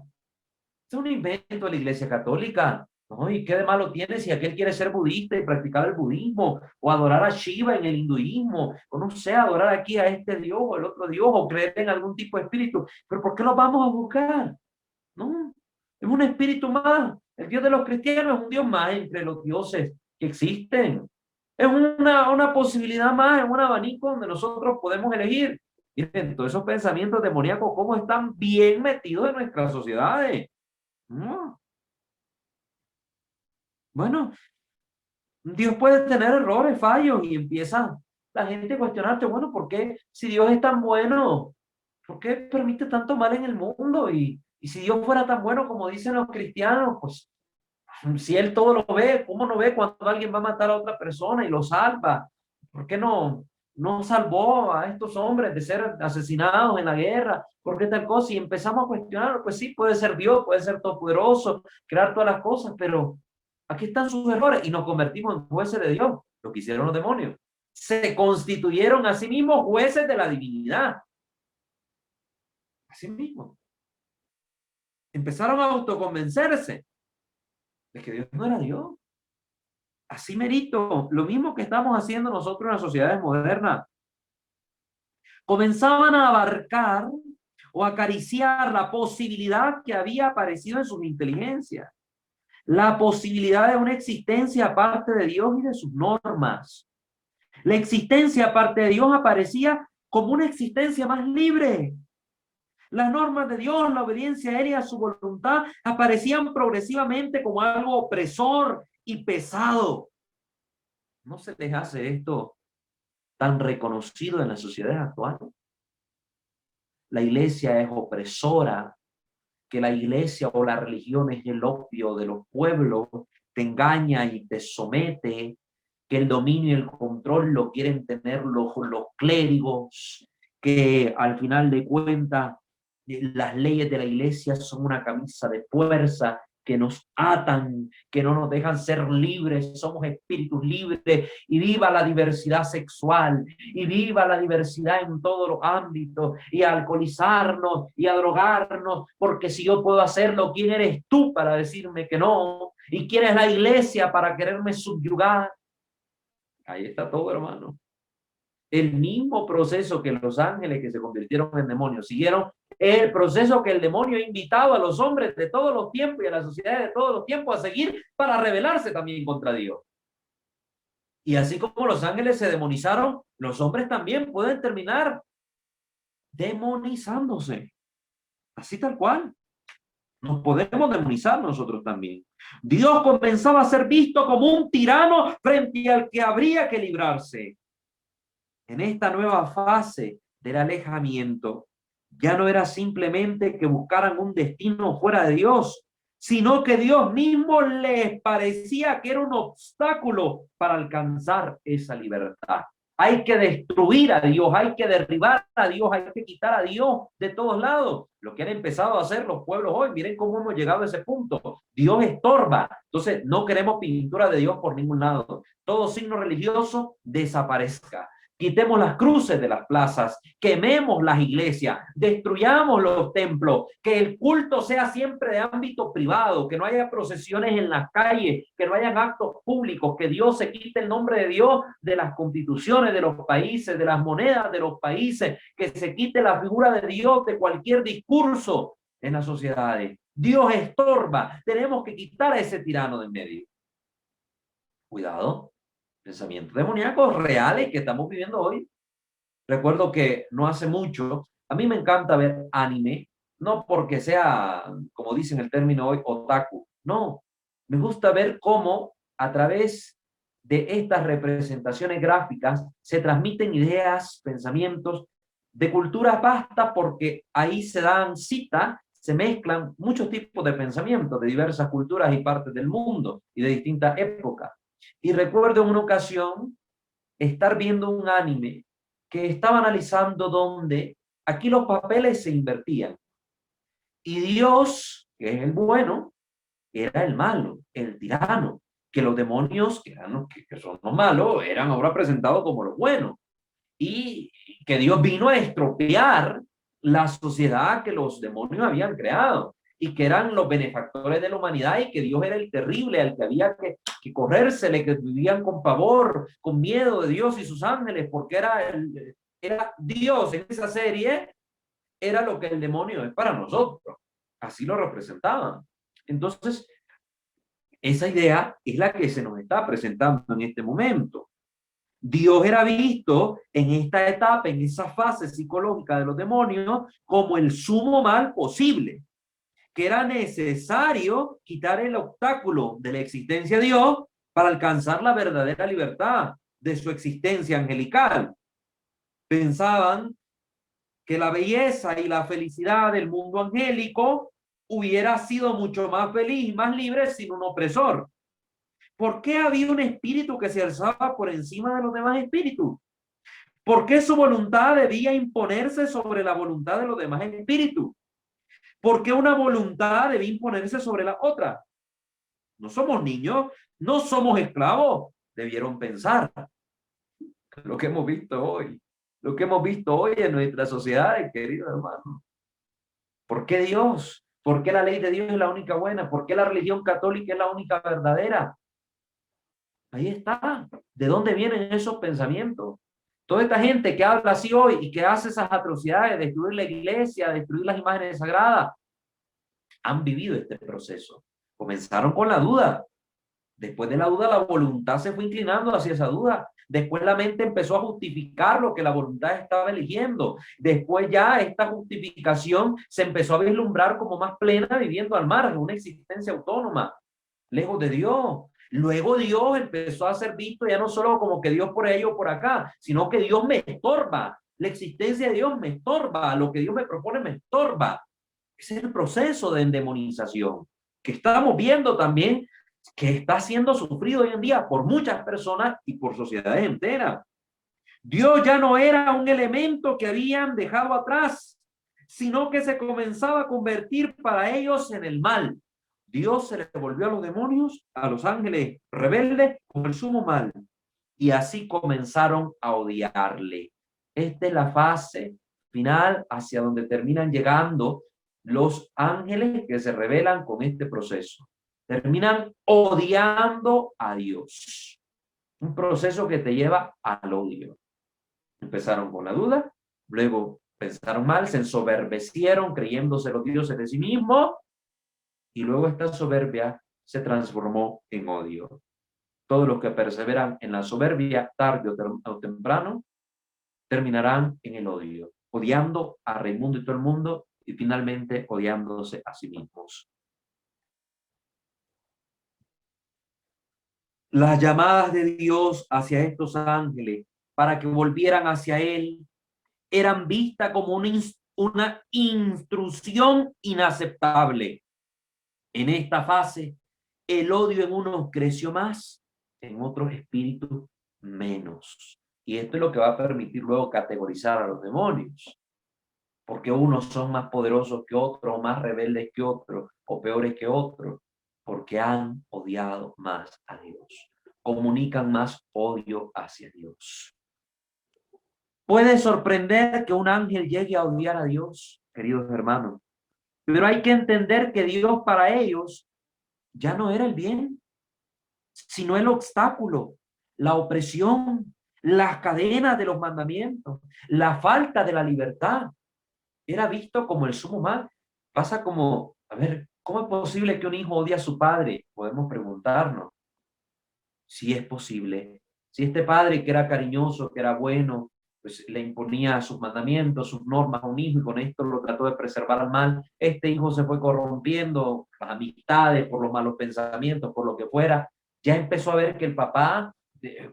Es un invento de la Iglesia Católica. ¿No? ¿Y qué de malo tiene si aquel quiere ser budista y practicar el budismo, o adorar a Shiva en el hinduismo, o no sé, adorar aquí a este Dios o el otro Dios, o creer en algún tipo de espíritu? ¿Pero por qué lo vamos a buscar? No, es un espíritu más. El Dios de los cristianos es un Dios más entre los dioses que existen. Es una posibilidad más, es un abanico donde nosotros podemos elegir. Miren, todos esos pensamientos demoníacos, cómo están bien metidos en nuestras sociedades. ¿No? Bueno, Dios puede tener errores, fallos, y empieza la gente a cuestionarte, bueno, ¿por qué si Dios es tan bueno? ¿Por qué permite tanto mal en el mundo? Y si Dios fuera tan bueno como dicen los cristianos, pues si Él todo lo ve, ¿cómo no ve cuando alguien va a matar a otra persona y lo salva? ¿Por qué no salvó a estos hombres de ser asesinados en la guerra? ¿Por qué tal cosa? Y empezamos a cuestionar, pues sí, puede ser Dios, puede ser todopoderoso, crear todas las cosas, pero aquí están sus errores y nos convertimos en jueces de Dios, lo que hicieron los demonios. Se constituyeron a sí mismos jueces de la divinidad. Así mismo. Empezaron a autoconvencerse de que Dios no era Dios. Así merito, lo mismo que estamos haciendo nosotros en las sociedades modernas. Comenzaban a abarcar o acariciar la posibilidad que había aparecido en sus inteligencias, la posibilidad de una existencia aparte de Dios y de sus normas. La existencia aparte de Dios aparecía como una existencia más libre. Las normas de Dios, la obediencia a Él y a su voluntad aparecían progresivamente como algo opresor y pesado. ¿No se les hace esto tan reconocido en la sociedad actual? La iglesia es opresora, que la iglesia o la religión es el opio de los pueblos, te engaña y te somete, que el dominio y el control lo quieren tener los clérigos, que al final de cuentas las leyes de la iglesia son una camisa de fuerza que nos atan, que no nos dejan ser libres, somos espíritus libres, y viva la diversidad sexual, y viva la diversidad en todos los ámbitos, y a alcoholizarnos, y a drogarnos, porque si yo puedo hacerlo, ¿quién eres tú para decirme que no? ¿Y quién es la iglesia para quererme subyugar? Ahí está todo, hermano. El mismo proceso que los ángeles que se convirtieron en demonios siguieron, el proceso que el demonio ha invitado a los hombres de todos los tiempos y a la sociedad de todos los tiempos a seguir para rebelarse también contra Dios. Y así como los ángeles se demonizaron, los hombres también pueden terminar demonizándose. Así tal cual. Nos podemos demonizar nosotros también. Dios comenzaba a ser visto como un tirano frente al que habría que librarse. En esta nueva fase del alejamiento, ya no era simplemente que buscaran un destino fuera de Dios, sino que Dios mismo les parecía que era un obstáculo para alcanzar esa libertad. Hay que destruir a Dios, hay que derribar a Dios, hay que quitar a Dios de todos lados. Lo que han empezado a hacer los pueblos hoy, miren cómo hemos llegado a ese punto. Dios estorba. Entonces, no queremos pintura de Dios por ningún lado. Todo signo religioso desaparezca. Quitemos las cruces de las plazas, quememos las iglesias, destruyamos los templos, que el culto sea siempre de ámbito privado, que no haya procesiones en las calles, que no hayan actos públicos, que Dios se quite el nombre de Dios de las constituciones de los países, de las monedas de los países, que se quite la figura de Dios de cualquier discurso en las sociedades. Dios estorba, tenemos que quitar a ese tirano de en medio. Cuidado. Pensamientos demoníacos reales que estamos viviendo hoy. Recuerdo que no hace mucho, a mí me encanta ver anime, no porque sea, como dicen el término hoy, otaku, no, me gusta ver cómo a través de estas representaciones gráficas se transmiten ideas, pensamientos de cultura vasta, porque ahí se dan cita, se mezclan muchos tipos de pensamientos de diversas culturas y partes del mundo y de distintas épocas. Y recuerdo en una ocasión estar viendo un anime que estaba analizando donde aquí los papeles se invertían. Y Dios, que es el bueno, era el malo, el tirano, que los demonios, que eran los que son los malos, eran ahora presentados como los buenos. Y que Dios vino a estropear la sociedad que los demonios habían creado y que eran los benefactores de la humanidad y que Dios era el terrible al que había que corrérsele, que vivían con pavor, con miedo de Dios y sus ángeles, porque era Dios en esa serie, era lo que el demonio es para nosotros. Así lo representaban. Entonces, esa idea es la que se nos está presentando en este momento. Dios era visto en esta etapa, en esa fase psicológica de los demonios, como el sumo mal posible, que era necesario quitar el obstáculo de la existencia de Dios para alcanzar la verdadera libertad de su existencia angelical. Pensaban que la belleza y la felicidad del mundo angélico hubiera sido mucho más feliz y más libre sin un opresor. ¿Por qué había un espíritu que se alzaba por encima de los demás espíritus? ¿Por qué su voluntad debía imponerse sobre la voluntad de los demás espíritus? ¿Por qué una voluntad debía imponerse sobre la otra? No somos niños, no somos esclavos, debieron pensar. Lo que hemos visto hoy, lo que hemos visto hoy en nuestras sociedades, queridos hermanos. ¿Por qué Dios? ¿Por qué la ley de Dios es la única buena? ¿Por qué la religión católica es la única verdadera? Ahí está. ¿De dónde vienen esos pensamientos? Toda esta gente que habla así hoy y que hace esas atrocidades, destruir la iglesia, destruir las imágenes sagradas, han vivido este proceso. Comenzaron con la duda. Después de la duda, la voluntad se fue inclinando hacia esa duda. Después la mente empezó a justificar lo que la voluntad estaba eligiendo. Después ya esta justificación se empezó a vislumbrar como más plena, viviendo al margen, una existencia autónoma, lejos de Dios. Luego Dios empezó a ser visto ya no solo como que Dios por ahí o por acá, sino que Dios me estorba. La existencia de Dios me estorba. Lo que Dios me propone me estorba. Ese es el proceso de endemonización que estamos viendo también, que está siendo sufrido hoy en día por muchas personas y por sociedades enteras. Dios ya no era un elemento que habían dejado atrás, sino que se comenzaba a convertir para ellos en el mal. Dios se le volvió a los demonios, a los ángeles rebeldes, como el sumo mal. Y así comenzaron a odiarle. Esta es la fase final hacia donde terminan llegando los ángeles que se rebelan con este proceso. Terminan odiando a Dios. Un proceso que te lleva al odio. Empezaron con la duda, luego pensaron mal, se ensoberbecieron creyéndose los dioses de sí mismos, y luego esta soberbia se transformó en odio. Todos los que perseveran en la soberbia, tarde o temprano, terminarán en el odio, odiando a Raimundo y todo el mundo, y finalmente odiándose a sí mismos. Las llamadas de Dios hacia estos ángeles para que volvieran hacia él eran vistas como una instrucción inaceptable. En esta fase, el odio en unos creció más, en otros espíritus menos. Y esto es lo que va a permitir luego categorizar a los demonios. Porque unos son más poderosos que otros, o más rebeldes que otros, o peores que otros, porque han odiado más a Dios. Comunican más odio hacia Dios. Puede sorprender que un ángel llegue a odiar a Dios, queridos hermanos, pero hay que entender que Dios para ellos ya no era el bien, sino el obstáculo, la opresión, las cadenas de los mandamientos, la falta de la libertad. Era visto como el sumo mal. Pasa como, a ver, ¿cómo es posible que un hijo odie a su padre? Podemos preguntarnos. Si es posible. Si este padre que era cariñoso, que era bueno, pues le imponía sus mandamientos, sus normas a un hijo y con esto lo trató de preservar al mal, este hijo se fue corrompiendo, las amistades, por los malos pensamientos, por lo que fuera, ya empezó a ver que el papá,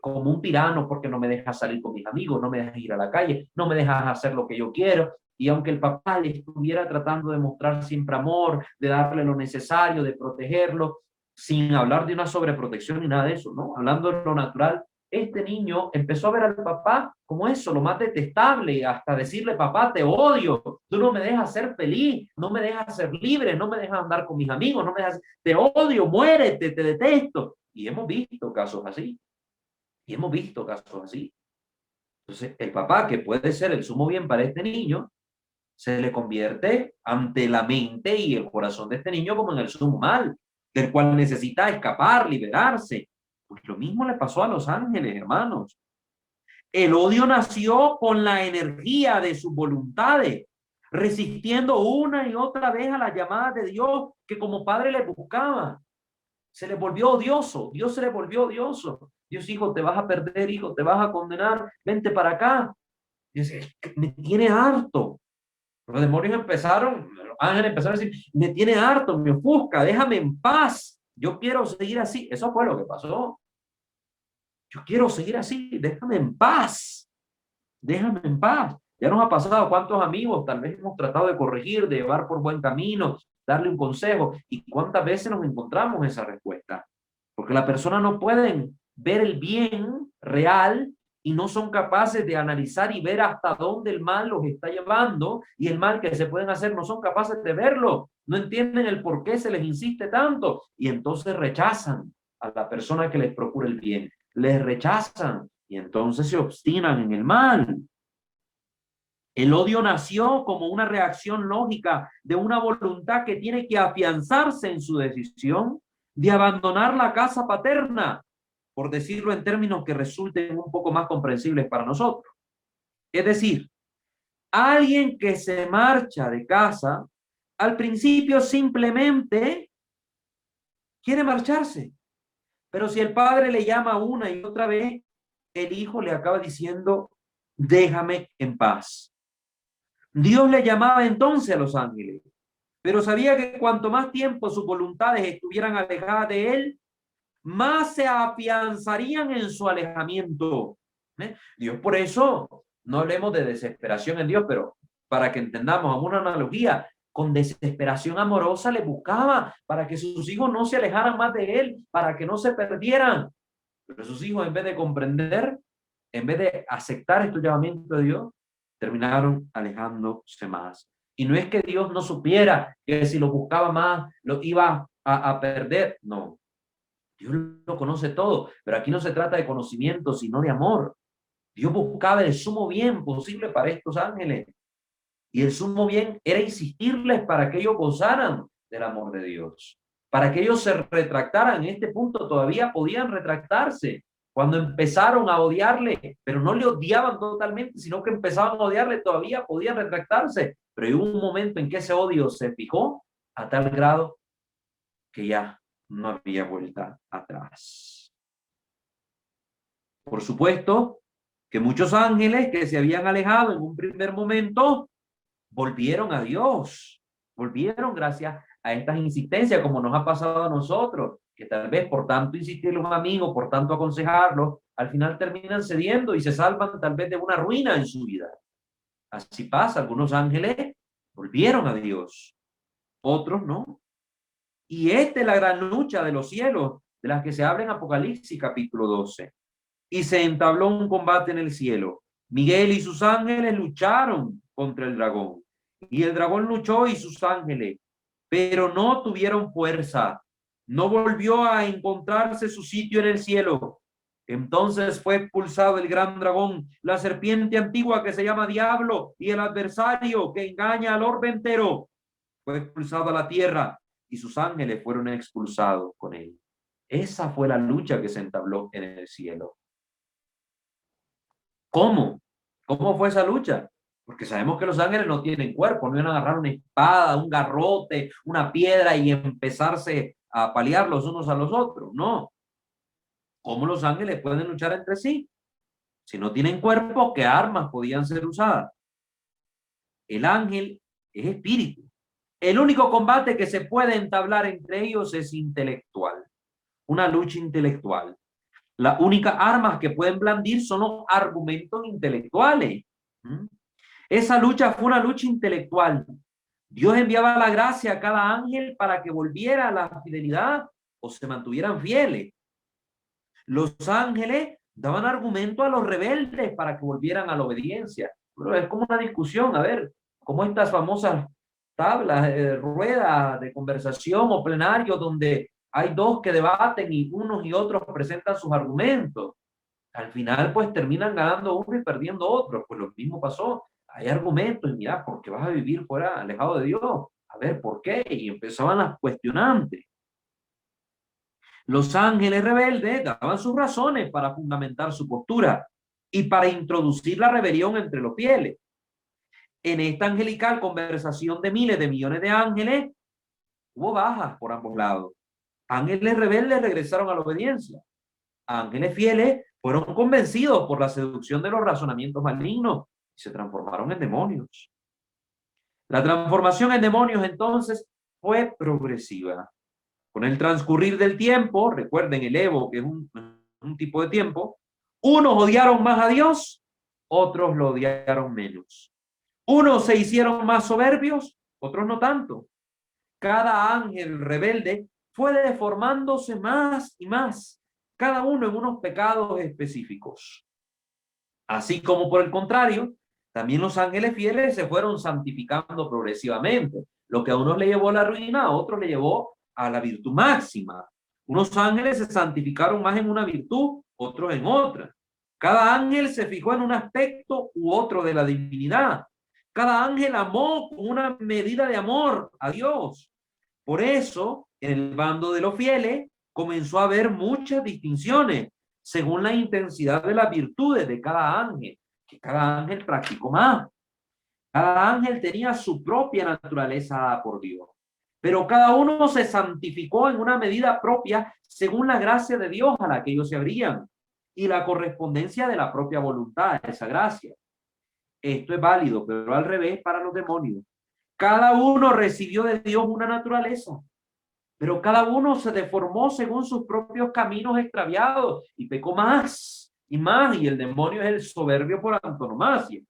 como un tirano, porque no me deja salir con mis amigos, no me deja ir a la calle, no me deja hacer lo que yo quiero, y aunque el papá le estuviera tratando de mostrar siempre amor, de darle lo necesario, de protegerlo, sin hablar de una sobreprotección ni nada de eso, ¿no? Hablando de lo natural, este niño empezó a ver al papá como eso, lo más detestable, hasta decirle, papá, te odio, tú no me dejas ser feliz, no me dejas ser libre, no me dejas andar con mis amigos, no me dejas, te odio, muérete, te detesto. Y hemos visto casos así, y hemos visto casos así. Entonces, el papá, que puede ser el sumo bien para este niño, se le convierte ante la mente y el corazón de este niño como en el sumo mal, del cual necesita escapar, liberarse. Pues lo mismo le pasó a los ángeles, hermanos. El odio nació con la energía de sus voluntades, resistiendo una y otra vez a las llamadas de Dios que como padre le buscaba. Se le volvió odioso, Dios se le volvió odioso. Dios, hijo, te vas a perder, hijo, te vas a condenar, vente para acá. Dice, me tiene harto. Los demonios empezaron, los ángeles empezaron a decir, me tiene harto, me ofusca, déjame en paz. Yo quiero seguir así. Eso fue lo que pasó. Yo quiero seguir así, déjame en paz. Déjame en paz. Ya nos ha pasado cuántos amigos tal vez hemos tratado de corregir, de llevar por buen camino, darle un consejo. ¿Y cuántas veces nos encontramos esa respuesta? Porque la persona no puede ver el bien real y no son capaces de analizar y ver hasta dónde el mal los está llevando y el mal que se pueden hacer, no son capaces de verlo, no entienden el por qué se les insiste tanto y entonces rechazan a la persona que les procura el bien, les rechazan y entonces se obstinan en el mal. El odio nació como una reacción lógica de una voluntad que tiene que afianzarse en su decisión de abandonar la casa paterna, por decirlo en términos que resulten un poco más comprensibles para nosotros. Es decir, alguien que se marcha de casa, al principio simplemente quiere marcharse, pero si el padre le llama una y otra vez, el hijo le acaba diciendo, déjame en paz. Dios le llamaba entonces a los ángeles, pero sabía que cuanto más tiempo sus voluntades estuvieran alejadas de él, más se afianzarían en su alejamiento. Dios, por eso, no hablemos de desesperación en Dios, pero para que entendamos una analogía, con desesperación amorosa le buscaba para que sus hijos no se alejaran más de él, para que no se perdieran. Pero sus hijos, en vez de comprender, en vez de aceptar estos llamamientos de Dios, terminaron alejándose más. Y no es que Dios no supiera que si lo buscaba más, lo iba a perder. No, Dios lo conoce todo, pero aquí no se trata de conocimiento, sino de amor. Dios buscaba el sumo bien posible para estos ángeles. Y el sumo bien era insistirles para que ellos gozaran del amor de Dios, para que ellos se retractaran. En este punto todavía podían retractarse cuando empezaron a odiarle, pero no le odiaban totalmente, sino que empezaban a odiarle, todavía podían retractarse. Pero hubo un momento en que ese odio se fijó a tal grado que ya no había vuelta atrás. Por supuesto que muchos ángeles que se habían alejado en un primer momento volvieron a Dios, volvieron gracias a estas insistencias, como nos ha pasado a nosotros, que tal vez por tanto insistirle a un amigo, por tanto aconsejarlo, al final terminan cediendo y se salvan tal vez de una ruina en su vida. Así pasa, algunos ángeles volvieron a Dios, otros no. Y esta es la gran lucha de los cielos, de las que se habla en Apocalipsis capítulo 12. Y se entabló un combate en el cielo. Miguel y sus ángeles lucharon contra el dragón. Y el dragón luchó y sus ángeles, pero no tuvieron fuerza. No volvió a encontrarse su sitio en el cielo. Entonces fue expulsado el gran dragón, la serpiente antigua que se llama Diablo y el adversario que engaña al orbe entero. Fue expulsado a la tierra y sus ángeles fueron expulsados con él. Esa fue la lucha que se entabló en el cielo. ¿Cómo? ¿Cómo fue esa lucha? Porque sabemos que los ángeles no tienen cuerpo, no iban a agarrar una espada, un garrote, una piedra y empezarse a paliar los unos a los otros. No. ¿Cómo los ángeles pueden luchar entre sí? Si no tienen cuerpo, ¿qué armas podían ser usadas? El ángel es espíritu. El único combate que se puede entablar entre ellos es intelectual, una lucha intelectual. Las únicas armas que pueden blandir son los argumentos intelectuales. Esa lucha fue una lucha intelectual. Dios enviaba la gracia a cada ángel para que volviera a la fidelidad o se mantuvieran fieles. Los ángeles daban argumento a los rebeldes para que volvieran a la obediencia. Pero es como una discusión, a ver, como estas famosas tablas, ruedas de conversación o plenarios donde hay dos que debaten y unos y otros presentan sus argumentos. Al final, pues terminan ganando uno y perdiendo otro. Pues lo mismo pasó. Hay argumentos y mira, ¿por qué vas a vivir fuera, alejado de Dios? A ver, ¿por qué? Y empezaban las cuestionantes. Los ángeles rebeldes daban sus razones para fundamentar su postura y para introducir la rebelión entre los fieles. En esta angelical conversación de miles de millones de ángeles, hubo bajas por ambos lados. Ángeles rebeldes regresaron a la obediencia. Ángeles fieles fueron convencidos por la seducción de los razonamientos malignos y se transformaron en demonios. La transformación en demonios entonces fue progresiva. Con el transcurrir del tiempo, recuerden el Evo, que es un tipo de tiempo, unos odiaron más a Dios, otros lo odiaron menos. Unos se hicieron más soberbios, otros no tanto. Cada ángel rebelde fue deformándose más y más, cada uno en unos pecados específicos. Así como por el contrario, también los ángeles fieles se fueron santificando progresivamente. Lo que a unos le llevó a la ruina, a otros le llevó a la virtud máxima. Unos ángeles se santificaron más en una virtud, otros en otra. Cada ángel se fijó en un aspecto u otro de la divinidad. Cada ángel amó con una medida de amor a Dios. Por eso, en el bando de los fieles comenzó a haber muchas distinciones según la intensidad de las virtudes de cada ángel, que cada ángel practicó más. Cada ángel tenía su propia naturaleza dada por Dios, pero cada uno se santificó en una medida propia según la gracia de Dios a la que ellos se abrían y la correspondencia de la propia voluntad a esa gracia. Esto es válido, pero al revés para los demonios. Cada uno recibió de Dios una naturaleza, pero cada uno se deformó según sus propios caminos extraviados y pecó más y más, y el demonio es el soberbio por antonomasia.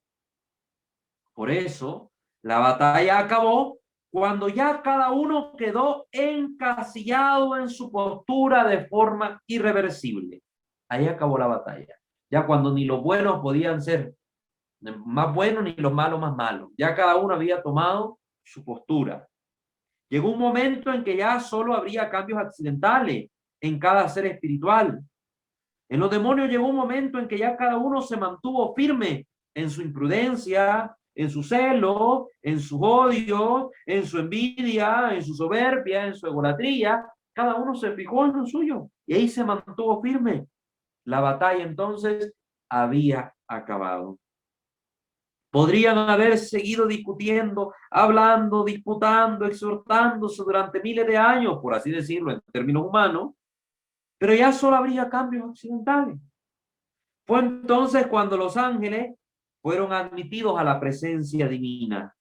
Por eso, la batalla acabó cuando ya cada uno quedó encasillado en su postura de forma irreversible. Ahí acabó la batalla. Ya cuando ni los buenos podían ser más buenos ni los malos más malos. Ya cada uno había tomado su postura. Llegó un momento en que ya solo habría cambios accidentales en cada ser espiritual. En los demonios llegó un momento en que ya cada uno se mantuvo firme en su imprudencia, en su celo, en su odio, en su envidia, en su soberbia, en su egolatría. Cada uno se fijó en lo suyo y ahí se mantuvo firme. La batalla entonces había acabado. Podrían haber seguido discutiendo, hablando, disputando, exhortándose durante miles de años, por así decirlo, en términos humanos, pero ya solo habría cambios accidentales. Fue entonces cuando los ángeles fueron admitidos a la presencia divina.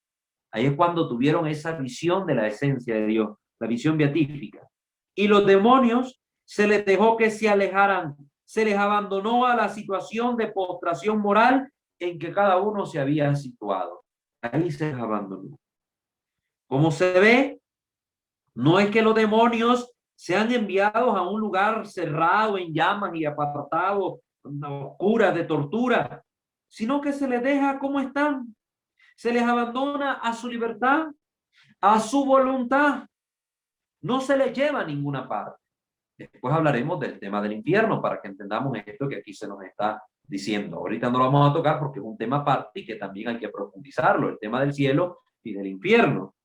Ahí es cuando tuvieron esa visión de la esencia de Dios, la visión beatífica. Y los demonios se les dejó que se alejaran, se les abandonó a la situación de postración moral en que cada uno se había situado. Ahí se les abandonó. Como se ve, no es que los demonios sean enviados a un lugar cerrado en llamas y apartado, oscuras de tortura, sino que se les deja como están. Se les abandona a su libertad, a su voluntad. No se les lleva a ninguna parte. Después hablaremos del tema del infierno para que entendamos esto que aquí se nos está diciendo. Ahorita no lo vamos a tocar porque es un tema aparte y que también hay que profundizarlo, el tema del cielo y del infierno.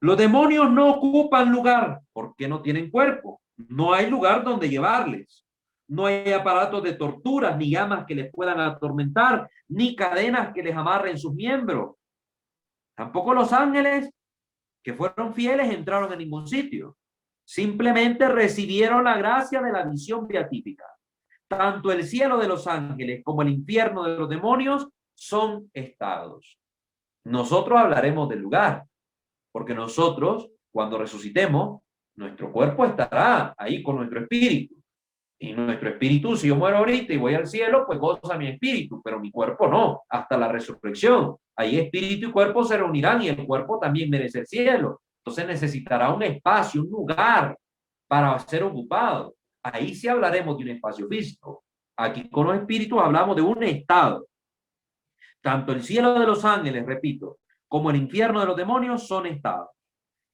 Los demonios no ocupan lugar porque no tienen cuerpo. No hay lugar donde llevarles. No hay aparatos de tortura, ni llamas que les puedan atormentar, ni cadenas que les amarren sus miembros. Tampoco los ángeles que fueron fieles entraron en ningún sitio. Simplemente recibieron la gracia de la visión beatífica. Tanto el cielo de los ángeles como el infierno de los demonios son estados. Nosotros hablaremos del lugar, porque nosotros, cuando resucitemos, nuestro cuerpo estará ahí con nuestro espíritu. Y nuestro espíritu, si yo muero ahorita y voy al cielo, pues goza mi espíritu, pero mi cuerpo no, hasta la resurrección. Ahí espíritu y cuerpo se reunirán y el cuerpo también merece el cielo. Entonces necesitará un espacio, un lugar para ser ocupado. Ahí sí hablaremos de un espacio físico. Aquí con los espíritus hablamos de un estado. Tanto el cielo de los ángeles, repito, como el infierno de los demonios son estados.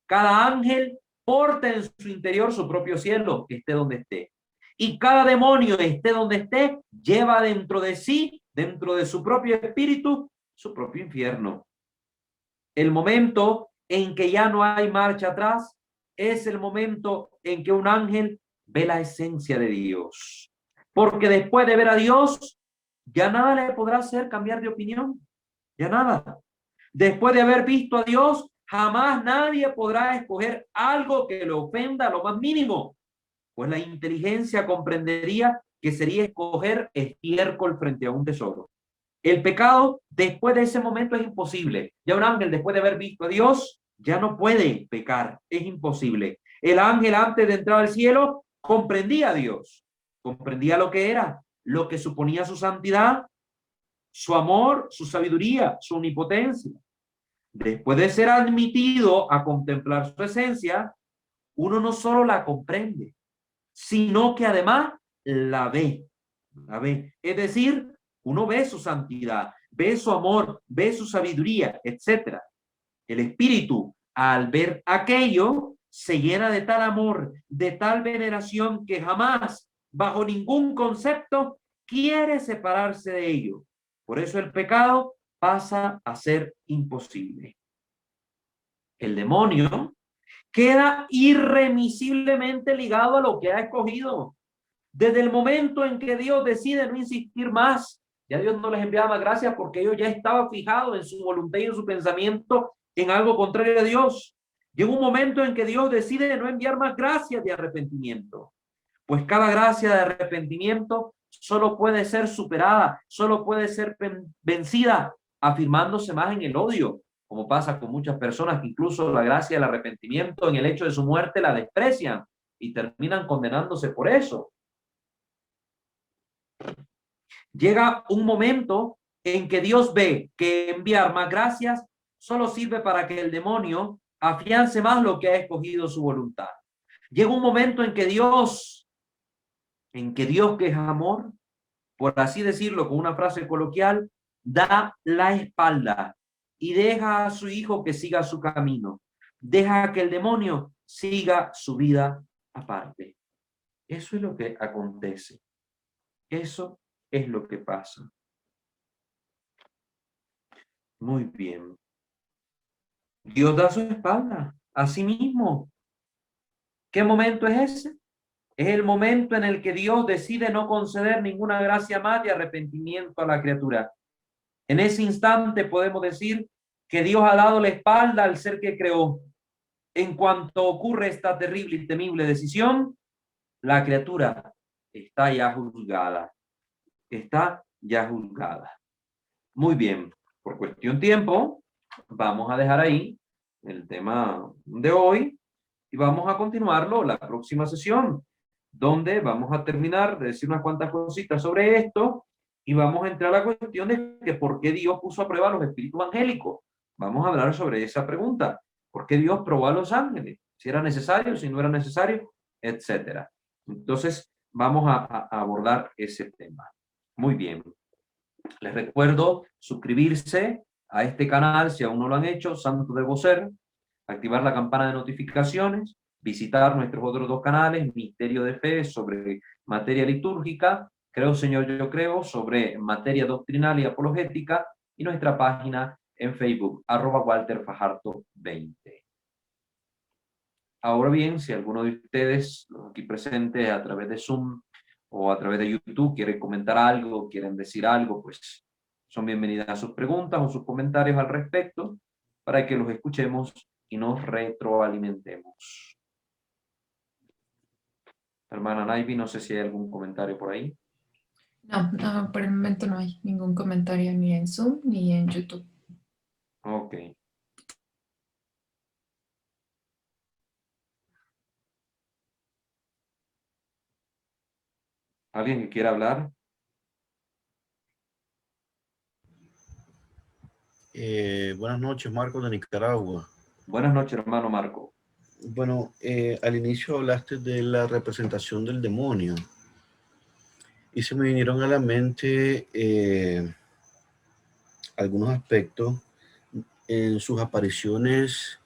Cada ángel porta en su interior su propio cielo, esté donde esté. Y cada demonio, esté donde esté, lleva dentro de sí, dentro de su propio espíritu, su propio infierno. El momento en que ya no hay marcha atrás es el momento en que un ángel ve la esencia de Dios. Porque después de ver a Dios, ya nada le podrá hacer cambiar de opinión. Ya nada. Después de haber visto a Dios, jamás nadie podrá escoger algo que le ofenda a lo más mínimo, pues la inteligencia comprendería que sería escoger estiércol frente a un tesoro. El pecado después de ese momento es imposible. Ya un ángel después de haber visto a Dios ya no puede pecar, es imposible. El ángel antes de entrar al cielo comprendía a Dios, comprendía lo que era, lo que suponía su santidad, su amor, su sabiduría, su omnipotencia. Después de ser admitido a contemplar su esencia, uno no solo la comprende, sino que además la ve. La ve. Es decir, uno ve su santidad, ve su amor, ve su sabiduría, etc. El espíritu, al ver aquello, se llena de tal amor, de tal veneración que jamás, bajo ningún concepto, quiere separarse de ello. Por eso el pecado pasa a ser imposible. El demonio queda irremisiblemente ligado a lo que ha escogido. Desde el momento en que Dios decide no insistir más, ya Dios no les enviaba gracias porque ellos ya estaban fijados en su voluntad y en su pensamiento en algo contrario a Dios. Llega un momento en que Dios decide no enviar más gracias de arrepentimiento, pues cada gracia de arrepentimiento solo puede ser superada, solo puede ser vencida, afirmándose más en el odio, como pasa con muchas personas que incluso la gracia del arrepentimiento en el hecho de su muerte la desprecian y terminan condenándose por eso. Llega un momento en que Dios ve que enviar más gracias solo sirve para que el demonio afiance más lo que ha escogido su voluntad. Llega un momento en que Dios, que es amor, por así decirlo con una frase coloquial, da la espalda y deja a su hijo que siga su camino. Deja que el demonio siga su vida aparte. Eso es lo que acontece. Eso es lo que pasa. Muy bien. Dios da su espalda a sí mismo. ¿Qué momento es ese? Es el momento en el que Dios decide no conceder ninguna gracia más de arrepentimiento a la criatura. En ese instante podemos decir que Dios ha dado la espalda al ser que creó. En cuanto ocurre esta terrible y temible decisión, la criatura está ya juzgada. Está ya juzgada. Muy bien, por cuestión tiempo, vamos a dejar ahí el tema de hoy y vamos a continuarlo la próxima sesión, donde vamos a terminar de decir unas cuantas cositas sobre esto y vamos a entrar a la cuestión de que por qué Dios puso a prueba a los espíritus angélicos. Vamos a hablar sobre esa pregunta. ¿Por qué Dios probó a los ángeles? Si era necesario, si no era necesario, etcétera. Entonces, vamos a abordar ese tema. Muy bien. Les recuerdo suscribirse a este canal si aún no lo han hecho, Santo Debo Ser, activar la campana de notificaciones, visitar nuestros otros dos canales, Misterio de Fe sobre materia litúrgica, Creo Señor Yo Creo sobre materia doctrinal y apologética, y nuestra página en Facebook, @WalterFajardo20. Ahora bien, si alguno de ustedes, los aquí presentes a través de Zoom o a través de YouTube, quieren comentar algo, quieren decir algo, pues son bienvenidas sus preguntas o sus comentarios al respecto para que los escuchemos y nos retroalimentemos. Hermana Naivi, no sé si hay algún comentario por ahí. No, no, por el momento no hay ningún comentario ni en Zoom ni en YouTube. Ok. ¿Alguien que quiera hablar? Buenas noches, Marcos de Nicaragua. Buenas noches, hermano Marco. Bueno, al inicio hablaste de la representación del demonio y se me vinieron a la mente algunos aspectos en sus apariciones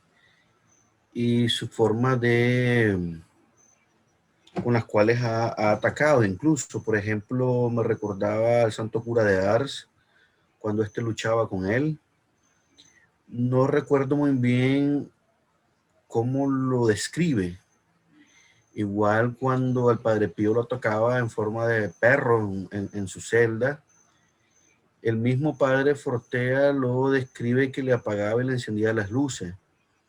y su forma de con las cuales ha atacado. Incluso, por ejemplo, me recordaba al santo cura de Ars cuando éste luchaba con él. No recuerdo muy bien cómo lo describe. Igual cuando al Padre Pío lo atacaba en forma de perro en su celda, el mismo Padre Fortea lo describe que le apagaba y le encendía las luces.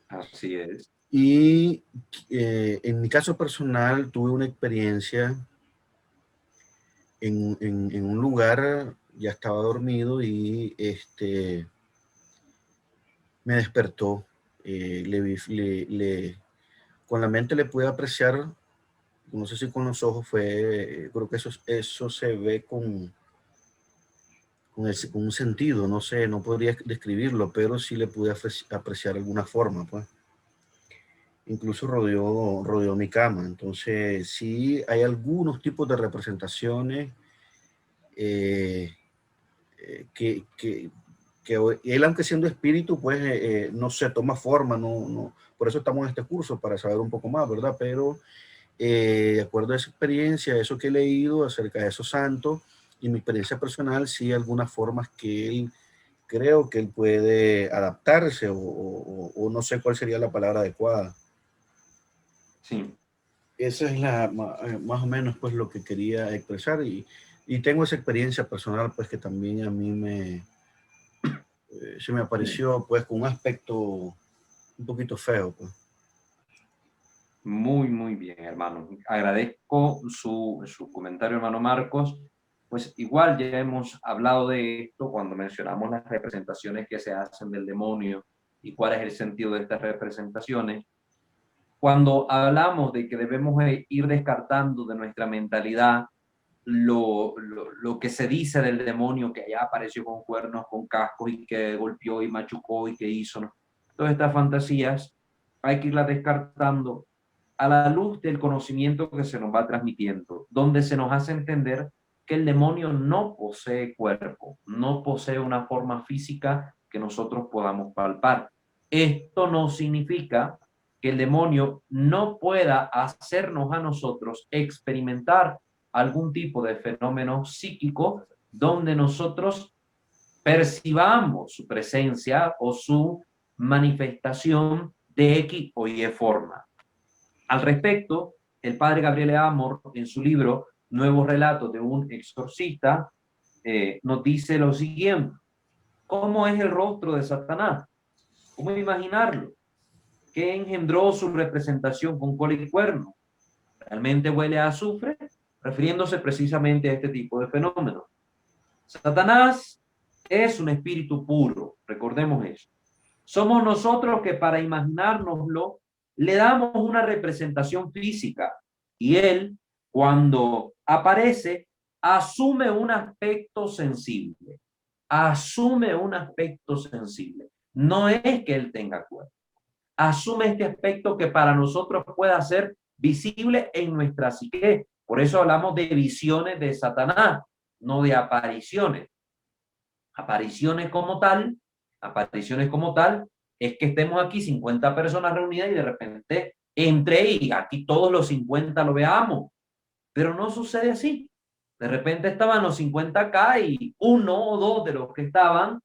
Así es. Y en mi caso personal tuve una experiencia en un lugar, ya estaba dormido y me despertó. Con la mente le pude apreciar, no sé si con los ojos creo que eso se ve con un sentido, no sé, no podría describirlo, pero sí le pude apreciar alguna forma, pues. Incluso rodeó mi cama. Entonces, sí hay algunos tipos de representaciones eh, que él, aunque siendo espíritu, pues no se toma forma, por eso estamos en este curso, para saber un poco más, ¿verdad? Pero de acuerdo a esa experiencia, eso que he leído acerca de esos santos y mi experiencia personal, sí, algunas formas que él, creo que él puede adaptarse o no sé cuál sería la palabra adecuada. Sí. Esa es más o menos pues lo que quería expresar y tengo esa experiencia personal pues que también a mí se me apareció pues con un aspecto un poquito feo pues. Muy, muy bien, hermano. Agradezco su comentario, hermano Marcos. Pues igual ya hemos hablado de esto cuando mencionamos las representaciones que se hacen del demonio y cuál es el sentido de estas representaciones. Cuando hablamos de que debemos ir descartando de nuestra mentalidad lo que se dice del demonio, que allá apareció con cuernos, con cascos y que golpeó y machucó y que hizo, ¿no? Todas estas fantasías hay que irlas descartando a la luz del conocimiento que se nos va transmitiendo, donde se nos hace entender que el demonio no posee cuerpo, no posee una forma física que nosotros podamos palpar. Esto no significa que el demonio no pueda hacernos a nosotros experimentar algún tipo de fenómeno psíquico donde nosotros percibamos su presencia o su manifestación de X o Y forma. Al respecto, el padre Gabriel Amor, en su libro Nuevos Relatos de un Exorcista, nos dice lo siguiente: ¿cómo es el rostro de Satanás? ¿Cómo imaginarlo? ¿Qué engendró su representación con cola y cuerno? ¿Realmente huele a azufre? Refiriéndose precisamente a este tipo de fenómenos. Satanás es un espíritu puro, recordemos eso. Somos nosotros que para imaginárnoslo le damos una representación física y él, cuando aparece, asume un aspecto sensible. Asume un aspecto sensible. No es que él tenga cuerpo. Asume este aspecto que para nosotros pueda ser visible en nuestra psique. Por eso hablamos de visiones de Satanás, no de apariciones. Apariciones como tal, es que estemos aquí 50 personas reunidas y de repente entre y aquí todos los 50 lo veamos. Pero no sucede así. De repente estaban los 50 acá y uno o dos de los que estaban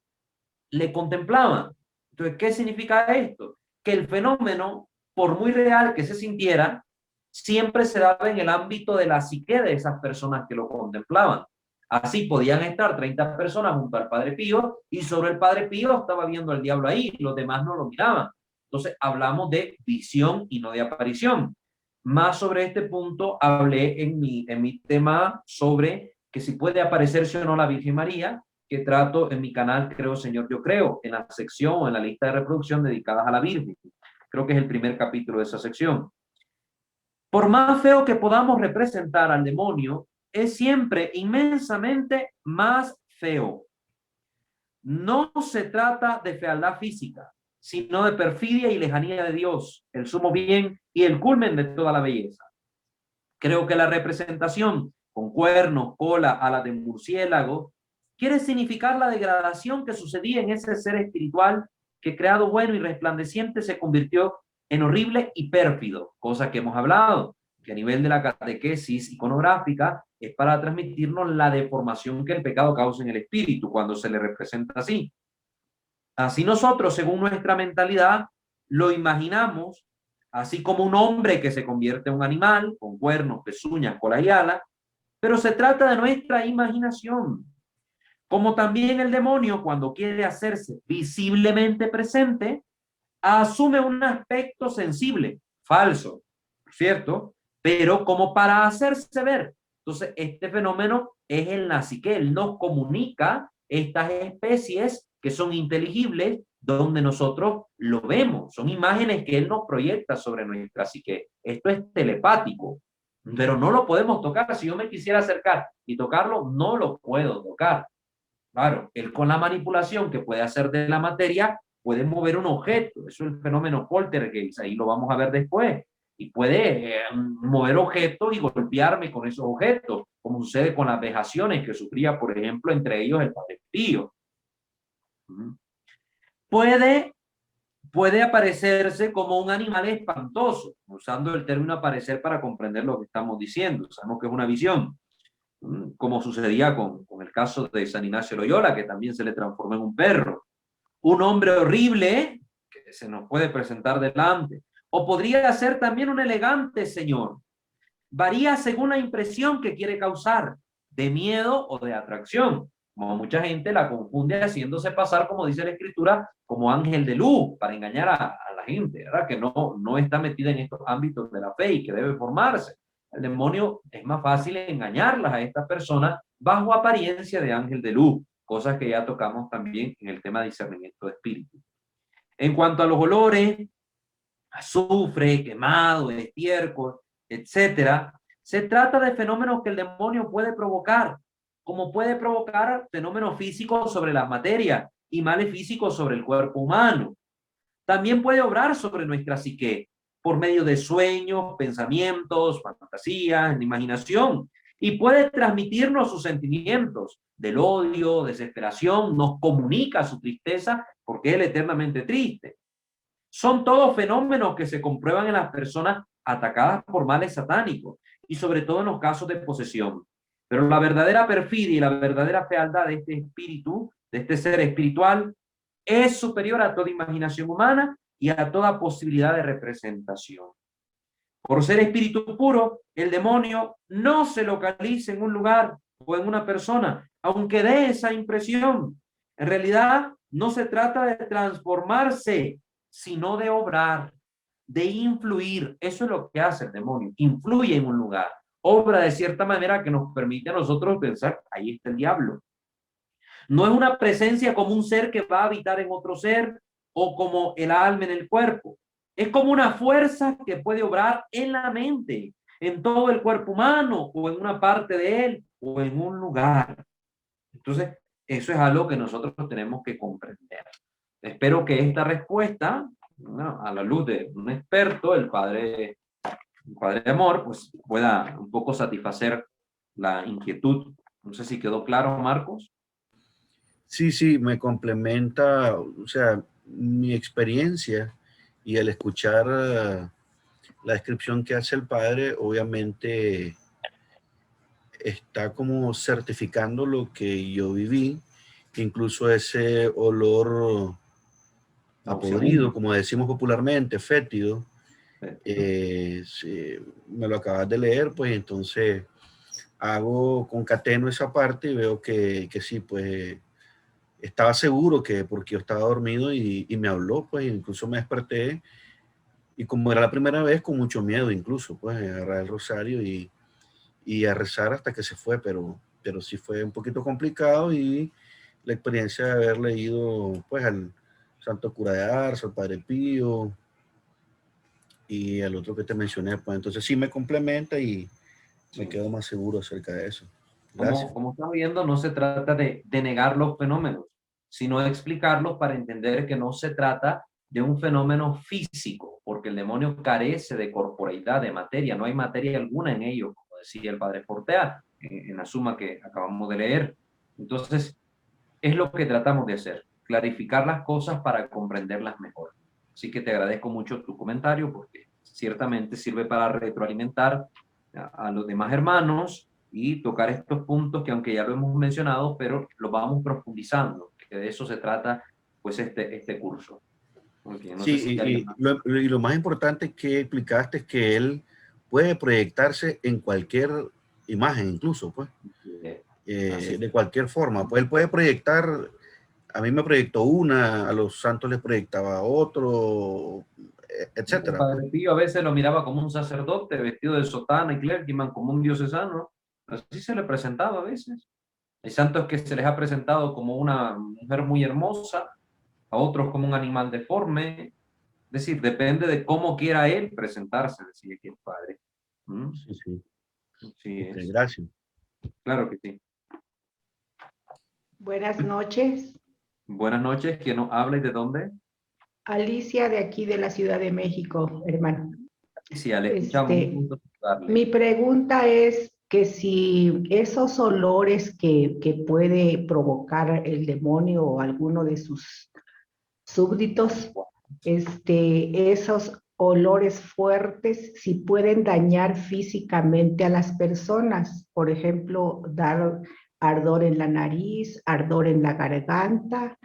le contemplaban. Entonces, ¿qué significa esto? Que el fenómeno, por muy real que se sintiera, siempre se daba en el ámbito de la psique de esas personas que lo contemplaban. Así podían estar 30 personas junto al Padre Pío y sobre el Padre Pío estaba viendo al diablo ahí, los demás no lo miraban. Entonces hablamos de visión y no de aparición. Más sobre este punto hablé en mi tema sobre que si puede aparecerse o no la Virgen María, que trato en mi canal Creo Señor Yo Creo, en la sección o en la lista de reproducción dedicadas a la Virgen. Creo que es el primer capítulo de esa sección. Por más feo que podamos representar al demonio, es siempre inmensamente más feo. No se trata de fealdad física, sino de perfidia y lejanía de Dios, el sumo bien y el culmen de toda la belleza. Creo que la representación con cuernos, cola, alas de murciélago, quiere significar la degradación que sucedía en ese ser espiritual que, creado bueno y resplandeciente, se convirtió en horrible y pérfido, cosa que hemos hablado, que a nivel de la catequesis iconográfica es para transmitirnos la deformación que el pecado causa en el espíritu cuando se le representa así. Así nosotros, según nuestra mentalidad, lo imaginamos así como un hombre que se convierte en un animal, con cuernos, pezuñas, cola y alas, pero se trata de nuestra imaginación. Como también el demonio, cuando quiere hacerse visiblemente presente, asume un aspecto sensible, falso, ¿cierto? Pero como para hacerse ver. Entonces, este fenómeno es en la psique, él nos comunica estas especies que son inteligibles, donde nosotros lo vemos, son imágenes que él nos proyecta sobre nuestra psique. Esto es telepático, pero no lo podemos tocar. Si yo me quisiera acercar y tocarlo, no lo puedo tocar. Claro, él con la manipulación que puede hacer de la materia, puede mover un objeto. Eso es el fenómeno poltergeist, ahí lo vamos a ver después. Y puede mover objetos y golpearme con esos objetos, como sucede con las vejaciones que sufría, por ejemplo, entre ellos el Padre Pío. Puede aparecerse como un animal espantoso, usando el término aparecer para comprender lo que estamos diciendo. Sabemos que es una visión, como sucedía con el caso de San Ignacio Loyola, que también se le transformó en un perro. Un hombre horrible que se nos puede presentar delante. O podría ser también un elegante señor. Varía según la impresión que quiere causar, de miedo o de atracción. Como mucha gente la confunde haciéndose pasar, como dice la Escritura, como ángel de luz, para engañar a la gente, ¿verdad? Que no está metida en estos ámbitos de la fe y que debe formarse. El demonio es más fácil engañarlas a estas personas bajo apariencia de ángel de luz, cosas que ya tocamos también en el tema de discernimiento de espíritu. En cuanto a los olores, azufre, quemado, estiércol, etcétera, se trata de fenómenos que el demonio puede provocar, como puede provocar fenómenos físicos sobre las materias y males físicos sobre el cuerpo humano. También puede obrar sobre nuestra psique por medio de sueños, pensamientos, fantasías, imaginación, y puede transmitirnos sus sentimientos del odio, desesperación, nos comunica su tristeza porque él es eternamente triste. Son todos fenómenos que se comprueban en las personas atacadas por males satánicos y sobre todo en los casos de posesión. Pero la verdadera perfidia y la verdadera fealdad de este espíritu, de este ser espiritual, es superior a toda imaginación humana y a toda posibilidad de representación. Por ser espíritu puro, el demonio no se localiza en un lugar o en una persona, aunque dé esa impresión. En realidad, no se trata de transformarse, sino de obrar, de influir. Eso es lo que hace el demonio, influye en un lugar, obra de cierta manera que nos permite a nosotros pensar, ahí está el diablo. No es una presencia como un ser que va a habitar en otro ser o como el alma en el cuerpo. Es como una fuerza que puede obrar en la mente, en todo el cuerpo humano o en una parte de él o en un lugar. Entonces, eso es algo que nosotros tenemos que comprender. Espero que esta respuesta, ¿no?, a la luz de un experto, el padre Amor, pues pueda un poco satisfacer la inquietud. No sé si quedó claro, Marcos. Sí, me complementa, o sea, mi experiencia y al escuchar la descripción que hace el padre, obviamente está como certificando lo que yo viví, incluso ese olor a podrido, como decimos popularmente, fétido, si me lo acabas de leer, pues entonces concateno esa parte y veo que sí, pues estaba seguro que porque yo estaba dormido y me habló, pues incluso me desperté y como era la primera vez, con mucho miedo incluso, pues agarrar el rosario y a rezar hasta que se fue, pero sí fue un poquito complicado y la experiencia de haber leído pues al Santo Cura de Ars, al Padre Pío y al otro que te mencioné, pues entonces sí me complementa y me quedo más seguro acerca de eso. Gracias. Como estamos viendo, no se trata de negar los fenómenos, sino de explicarlos para entender que no se trata de un fenómeno físico, porque el demonio carece de corporeidad, de materia, no hay materia alguna en ello, como decía el padre Fortea en la suma que acabamos de leer. Entonces, es lo que tratamos de hacer, clarificar las cosas para comprenderlas mejor. Así que te agradezco mucho tu comentario, porque ciertamente sirve para retroalimentar a los demás hermanos y tocar estos puntos que, aunque ya lo hemos mencionado, pero los vamos profundizando, que de eso se trata pues este curso. Okay, no sé si y lo más importante que explicaste es que él puede proyectarse en cualquier imagen, incluso, pues, de cualquier forma. Pues él puede proyectar, a mí me proyectó una, a los santos les proyectaba otro, etcétera. El Padre Pío a veces lo miraba como un sacerdote vestido de sotana y clergyman, como un diocesano. Así se le presentaba a veces. Hay santos que se les ha presentado como una mujer muy hermosa, a otros como un animal deforme. Es decir, depende de cómo quiera él presentarse, decía aquí el padre. ¿Mm? Sí, sí. Sí, Okay, es. gracias. Claro que sí. Buenas noches. Buenas noches. ¿Quién nos habla y de dónde? Alicia, de aquí de la Ciudad de México, hermano. Sí, le escuchamos. Un gusto saludarle. Mi pregunta es que si esos olores que puede provocar el demonio o alguno de sus súbditos, esos olores fuertes, si pueden dañar físicamente a las personas, por ejemplo, dar ardor en la nariz, ardor en la garganta,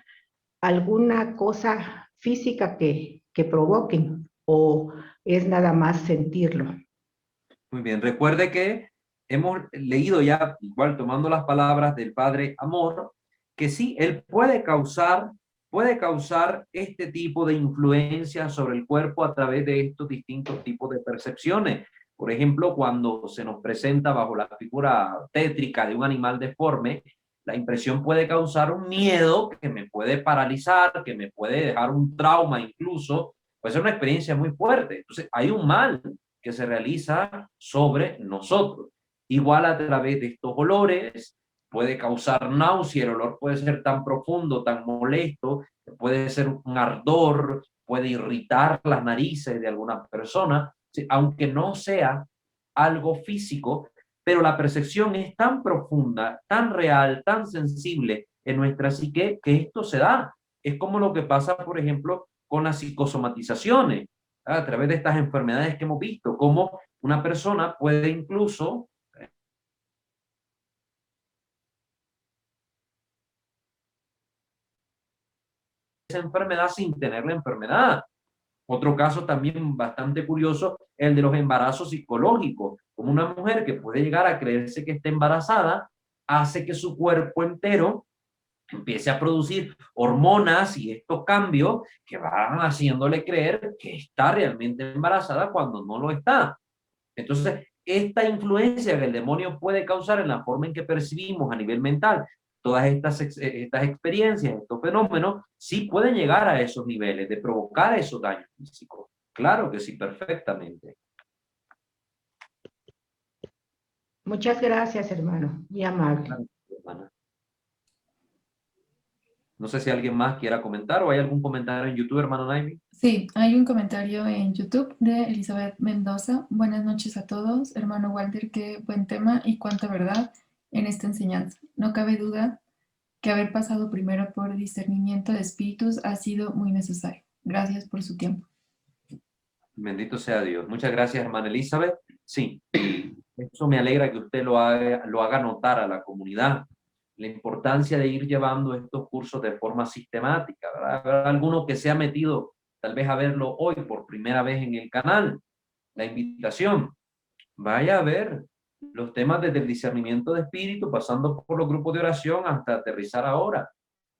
alguna cosa física que provoquen, o es nada más sentirlo. Muy bien, recuerde que hemos leído ya, igual tomando las palabras del Padre Amor, que sí, él puede causar este tipo de influencia sobre el cuerpo a través de estos distintos tipos de percepciones. Por ejemplo, cuando se nos presenta bajo la figura tétrica de un animal deforme, la impresión puede causar un miedo que me puede paralizar, que me puede dejar un trauma incluso, puede ser una experiencia muy fuerte. Entonces, hay un mal que se realiza sobre nosotros. Igual a través de estos olores, puede causar náusea, el olor puede ser tan profundo, tan molesto, puede ser un ardor, puede irritar las narices de alguna persona, aunque no sea algo físico, pero la percepción es tan profunda, tan real, tan sensible en nuestra psique que esto se da. Es como lo que pasa, por ejemplo, con las psicosomatizaciones, a través de estas enfermedades que hemos visto, cómo una persona puede incluso esa enfermedad sin tener la enfermedad. Otro caso también bastante curioso, el de los embarazos psicológicos, como una mujer que puede llegar a creerse que está embarazada, hace que su cuerpo entero empiece a producir hormonas y estos cambios que van haciéndole creer que está realmente embarazada cuando no lo está. Entonces, esta influencia que el demonio puede causar en la forma en que percibimos a nivel mental todas estas experiencias, estos fenómenos, sí pueden llegar a esos niveles de provocar esos daños físicos. Claro que sí, perfectamente. Muchas gracias, hermano. Muy amable. Hermana. No sé si alguien más quiera comentar o hay algún comentario en YouTube, hermano Naimi. Sí, hay un comentario en YouTube de Elizabeth Mendoza. Buenas noches a todos. Hermano Walter, qué buen tema y cuánta verdad en esta enseñanza. No cabe duda que haber pasado primero por discernimiento de espíritus ha sido muy necesario. Gracias por su tiempo. Bendito sea Dios. Muchas gracias, hermana Elizabeth. Sí, eso me alegra que usted lo haga notar a la comunidad. La importancia de ir llevando estos cursos de forma sistemática, ¿verdad? Habrá alguno que se ha metido tal vez a verlo hoy por primera vez en el canal. La invitación, vaya a ver los temas desde el discernimiento de espíritu, pasando por los grupos de oración hasta aterrizar ahora.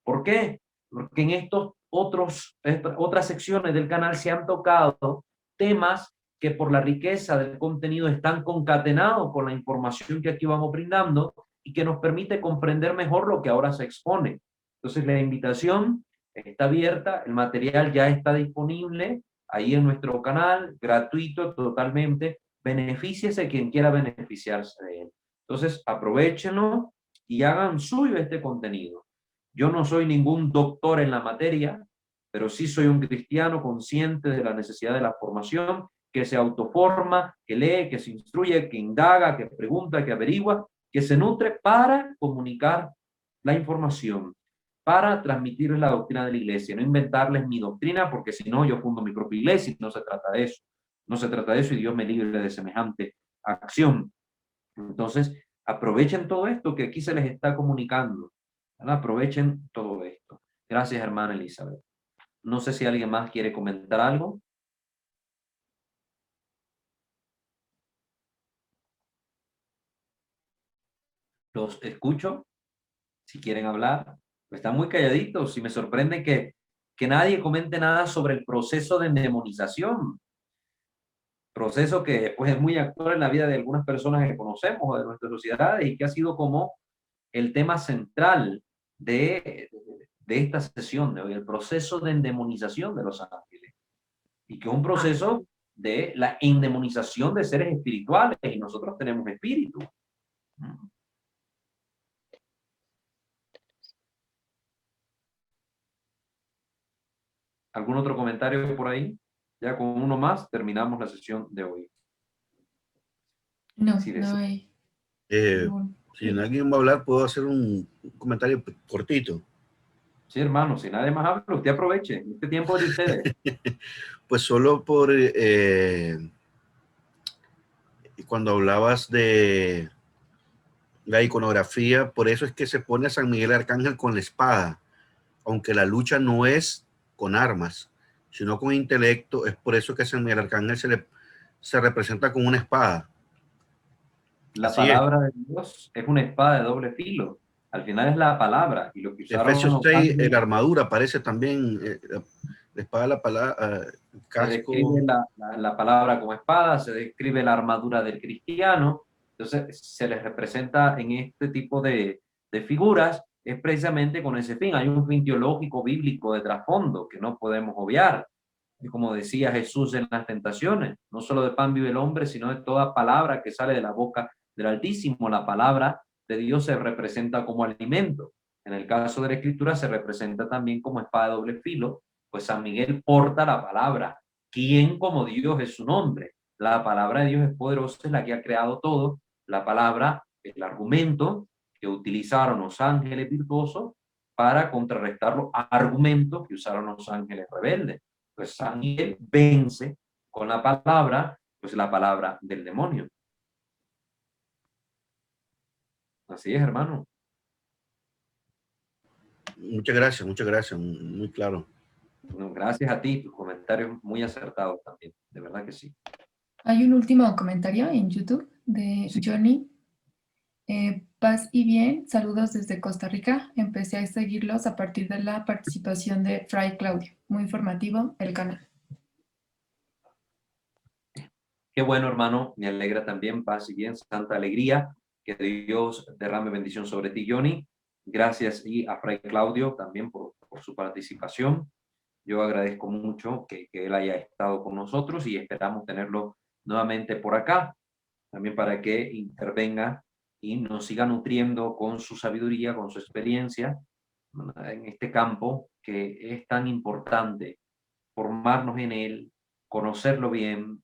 ¿Por qué? Porque en otras secciones del canal se han tocado temas que por la riqueza del contenido están concatenados con la información que aquí vamos brindando y que nos permite comprender mejor lo que ahora se expone. Entonces la invitación está abierta, el material ya está disponible ahí en nuestro canal, gratuito totalmente. Benefíciese quien quiera beneficiarse de él. Entonces aprovechenlo y hagan suyo este contenido. Yo no soy ningún doctor en la materia, pero sí soy un cristiano consciente de la necesidad de la formación, que se autoforma, que lee, que se instruye, que indaga, que pregunta, que averigua, que se nutre para comunicar la información, para transmitirles la doctrina de la iglesia, no inventarles mi doctrina, porque si no, yo fundo mi propia iglesia y no se trata de eso. No se trata de eso y Dios me libre de semejante acción. Entonces, aprovechen todo esto que aquí se les está comunicando, ¿verdad? Aprovechen todo esto. Gracias, hermana Elizabeth. No sé si alguien más quiere comentar algo. Los escucho. Si quieren hablar, están muy calladitos y me sorprende que nadie comente nada sobre el proceso de endemonización. Proceso que pues es muy actual en la vida de algunas personas que conocemos o de nuestras sociedades y que ha sido como el tema central de esta sesión de hoy, el proceso de endemonización de los ángeles. Y que es un proceso de la endemonización de seres espirituales y nosotros tenemos espíritu. ¿Algún otro comentario por ahí? Ya con uno más terminamos la sesión de hoy. No, Sí, no hay. Si alguien va a hablar, puedo hacer un comentario cortito. Sí, hermano, si nadie más habla, usted aproveche. Este tiempo es de ustedes. Pues solo por cuando hablabas de la iconografía, por eso es que se pone a San Miguel Arcángel con la espada, aunque la lucha no es con armas, sino con intelecto. Es por eso que San Miguel Arcángel se representa con una espada. La Así es. palabra de Dios es una espada de doble filo. Al final es la palabra y lo que usaron Efesios los 6, ángeles, la armadura aparece también, la espada, la palabra, se casco. describe la palabra como espada, se describe la armadura del cristiano. Entonces se les representa en este tipo de figuras, es precisamente con ese fin. Hay un fin teológico bíblico de trasfondo que no podemos obviar. Y como decía Jesús en las tentaciones, no solo de pan vive el hombre, sino de toda palabra que sale de la boca del Altísimo. La palabra de Dios se representa como alimento. En el caso de la Escritura se representa también como espada de doble filo, pues San Miguel porta la palabra. ¿Quién como Dios es su nombre? La palabra de Dios es poderosa, es la que ha creado todo. La palabra, el argumento que utilizaron los ángeles virtuosos para contrarrestar los argumentos que usaron los ángeles rebeldes. Pues San Miguel vence con la palabra, pues la palabra del demonio. Así es, hermano. Muchas gracias, muy claro. Bueno, gracias a ti, tus comentarios muy acertados también, de verdad que sí. Hay un último comentario en YouTube de Sí. Johnny. Paz y bien, saludos desde Costa Rica. Empecé a seguirlos a partir de la participación de Fray Claudio. Muy informativo el canal. Qué bueno, hermano, me alegra también, paz y bien, santa alegría, que Dios derrame bendición sobre ti, Johnny. Gracias y a Fray Claudio también por su participación. Yo agradezco mucho que él haya estado con nosotros y esperamos tenerlo nuevamente por acá, también para que intervenga y nos siga nutriendo con su sabiduría, con su experiencia en este campo que es tan importante, formarnos en él, conocerlo bien,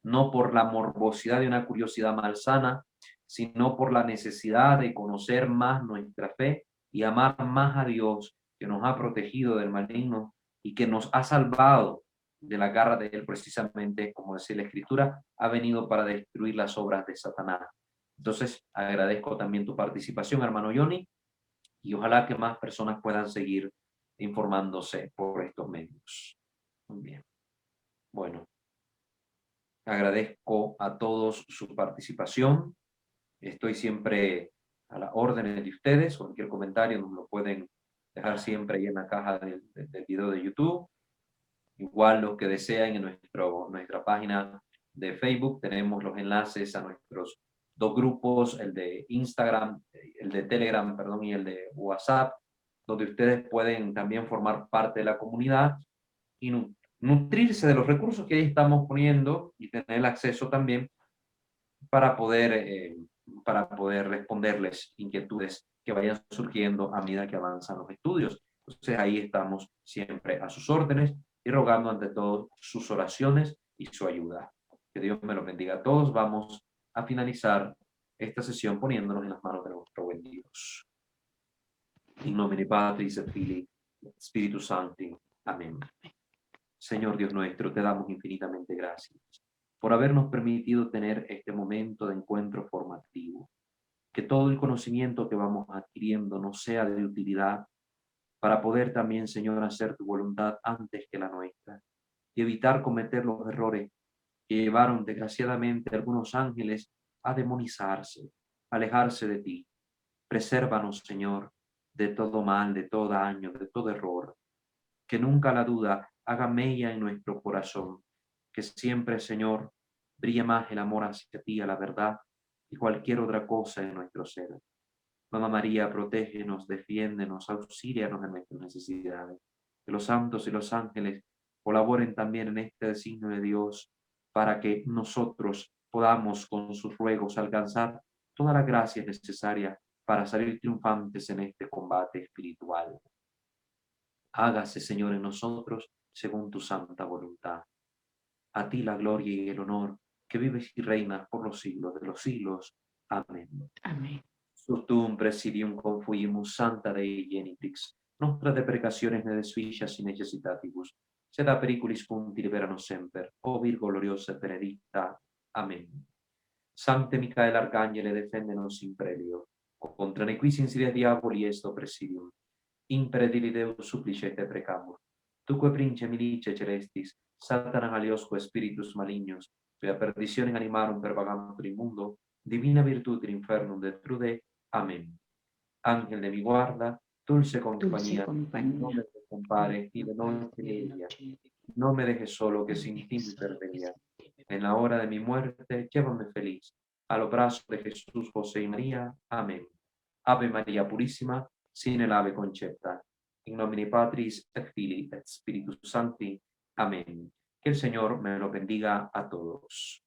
no por la morbosidad de una curiosidad malsana, sino por la necesidad de conocer más nuestra fe y amar más a Dios, que nos ha protegido del maligno y que nos ha salvado de la garra de él, precisamente, como decía la Escritura, ha venido para destruir las obras de Satanás. Entonces, agradezco también tu participación, hermano Johnny, y ojalá que más personas puedan seguir informándose por estos medios. Muy bien. Bueno, agradezco a todos su participación. Estoy siempre a las órdenes de ustedes. Cualquier comentario nos lo pueden dejar siempre ahí en la caja del video de YouTube. Igual los que deseen en nuestra página de Facebook tenemos los enlaces a nuestros dos grupos, el de Instagram, el de Telegram, perdón, y el de WhatsApp, donde ustedes pueden también formar parte de la comunidad y nutrirse de los recursos que ahí estamos poniendo y tener acceso también para poder responderles inquietudes que vayan surgiendo a medida que avanzan los estudios. Entonces ahí estamos siempre a sus órdenes y rogando ante todo sus oraciones y su ayuda. Que Dios me los bendiga a todos. Vamos a finalizar esta sesión poniéndonos en las manos de nuestro buen Dios. In nomine Patris et Filii et Spiritus Sancti. Amén. Señor Dios nuestro, te damos infinitamente gracias por habernos permitido tener este momento de encuentro formativo. Que todo el conocimiento que vamos adquiriendo nos sea de utilidad para poder también, Señor, hacer tu voluntad antes que la nuestra y evitar cometer los errores que llevaron desgraciadamente a algunos ángeles a demonizarse, a alejarse de ti. Presérvanos, Señor, de todo mal, de todo daño, de todo error. Que nunca la duda haga mella en nuestro corazón. Que siempre, Señor, brille más el amor hacia ti, a la verdad, y cualquier otra cosa en nuestro ser. Mamá María, protégenos, defiéndenos, auxílianos en nuestras necesidades. Que los santos y los ángeles colaboren también en este designio de Dios para que nosotros podamos con sus ruegos alcanzar toda la gracia necesaria para salir triunfantes en este combate espiritual. Hágase, Señor, en nosotros según tu santa voluntad. A ti la gloria y el honor, que vives y reinas por los siglos de los siglos. Amén. Amén. Surtum presidium confuimus Santa Dei Genitrix, nostra deprecationes ne desficias in necessitatibus, sed a periculis punti liberanos semper, o Virgo gloriosa et benedicta. Amén. Sancte Micael Arcangele, defendenos in prelio, contra nequis insidias diaboli esto presidium. Impredili Deus supplice te precamur. Tuque prince milice celestis, Satanas aliosque spiritus malignos, quia perditionem animarum per vagantur in mundo, divina virtud in infernum detrude. Amén. Ángel de mi guarda, dulce compañía, no me desampares y de noche ni de día. No me dejes solo, que sin ti me perdería. En la hora de mi muerte, llévame feliz a los brazos de Jesús, José y María. Amén. Ave María Purísima, sin el ave concepta. In nomine Patris et Filii et Spiritus Sancti. Amén. Que el Señor me lo bendiga a todos.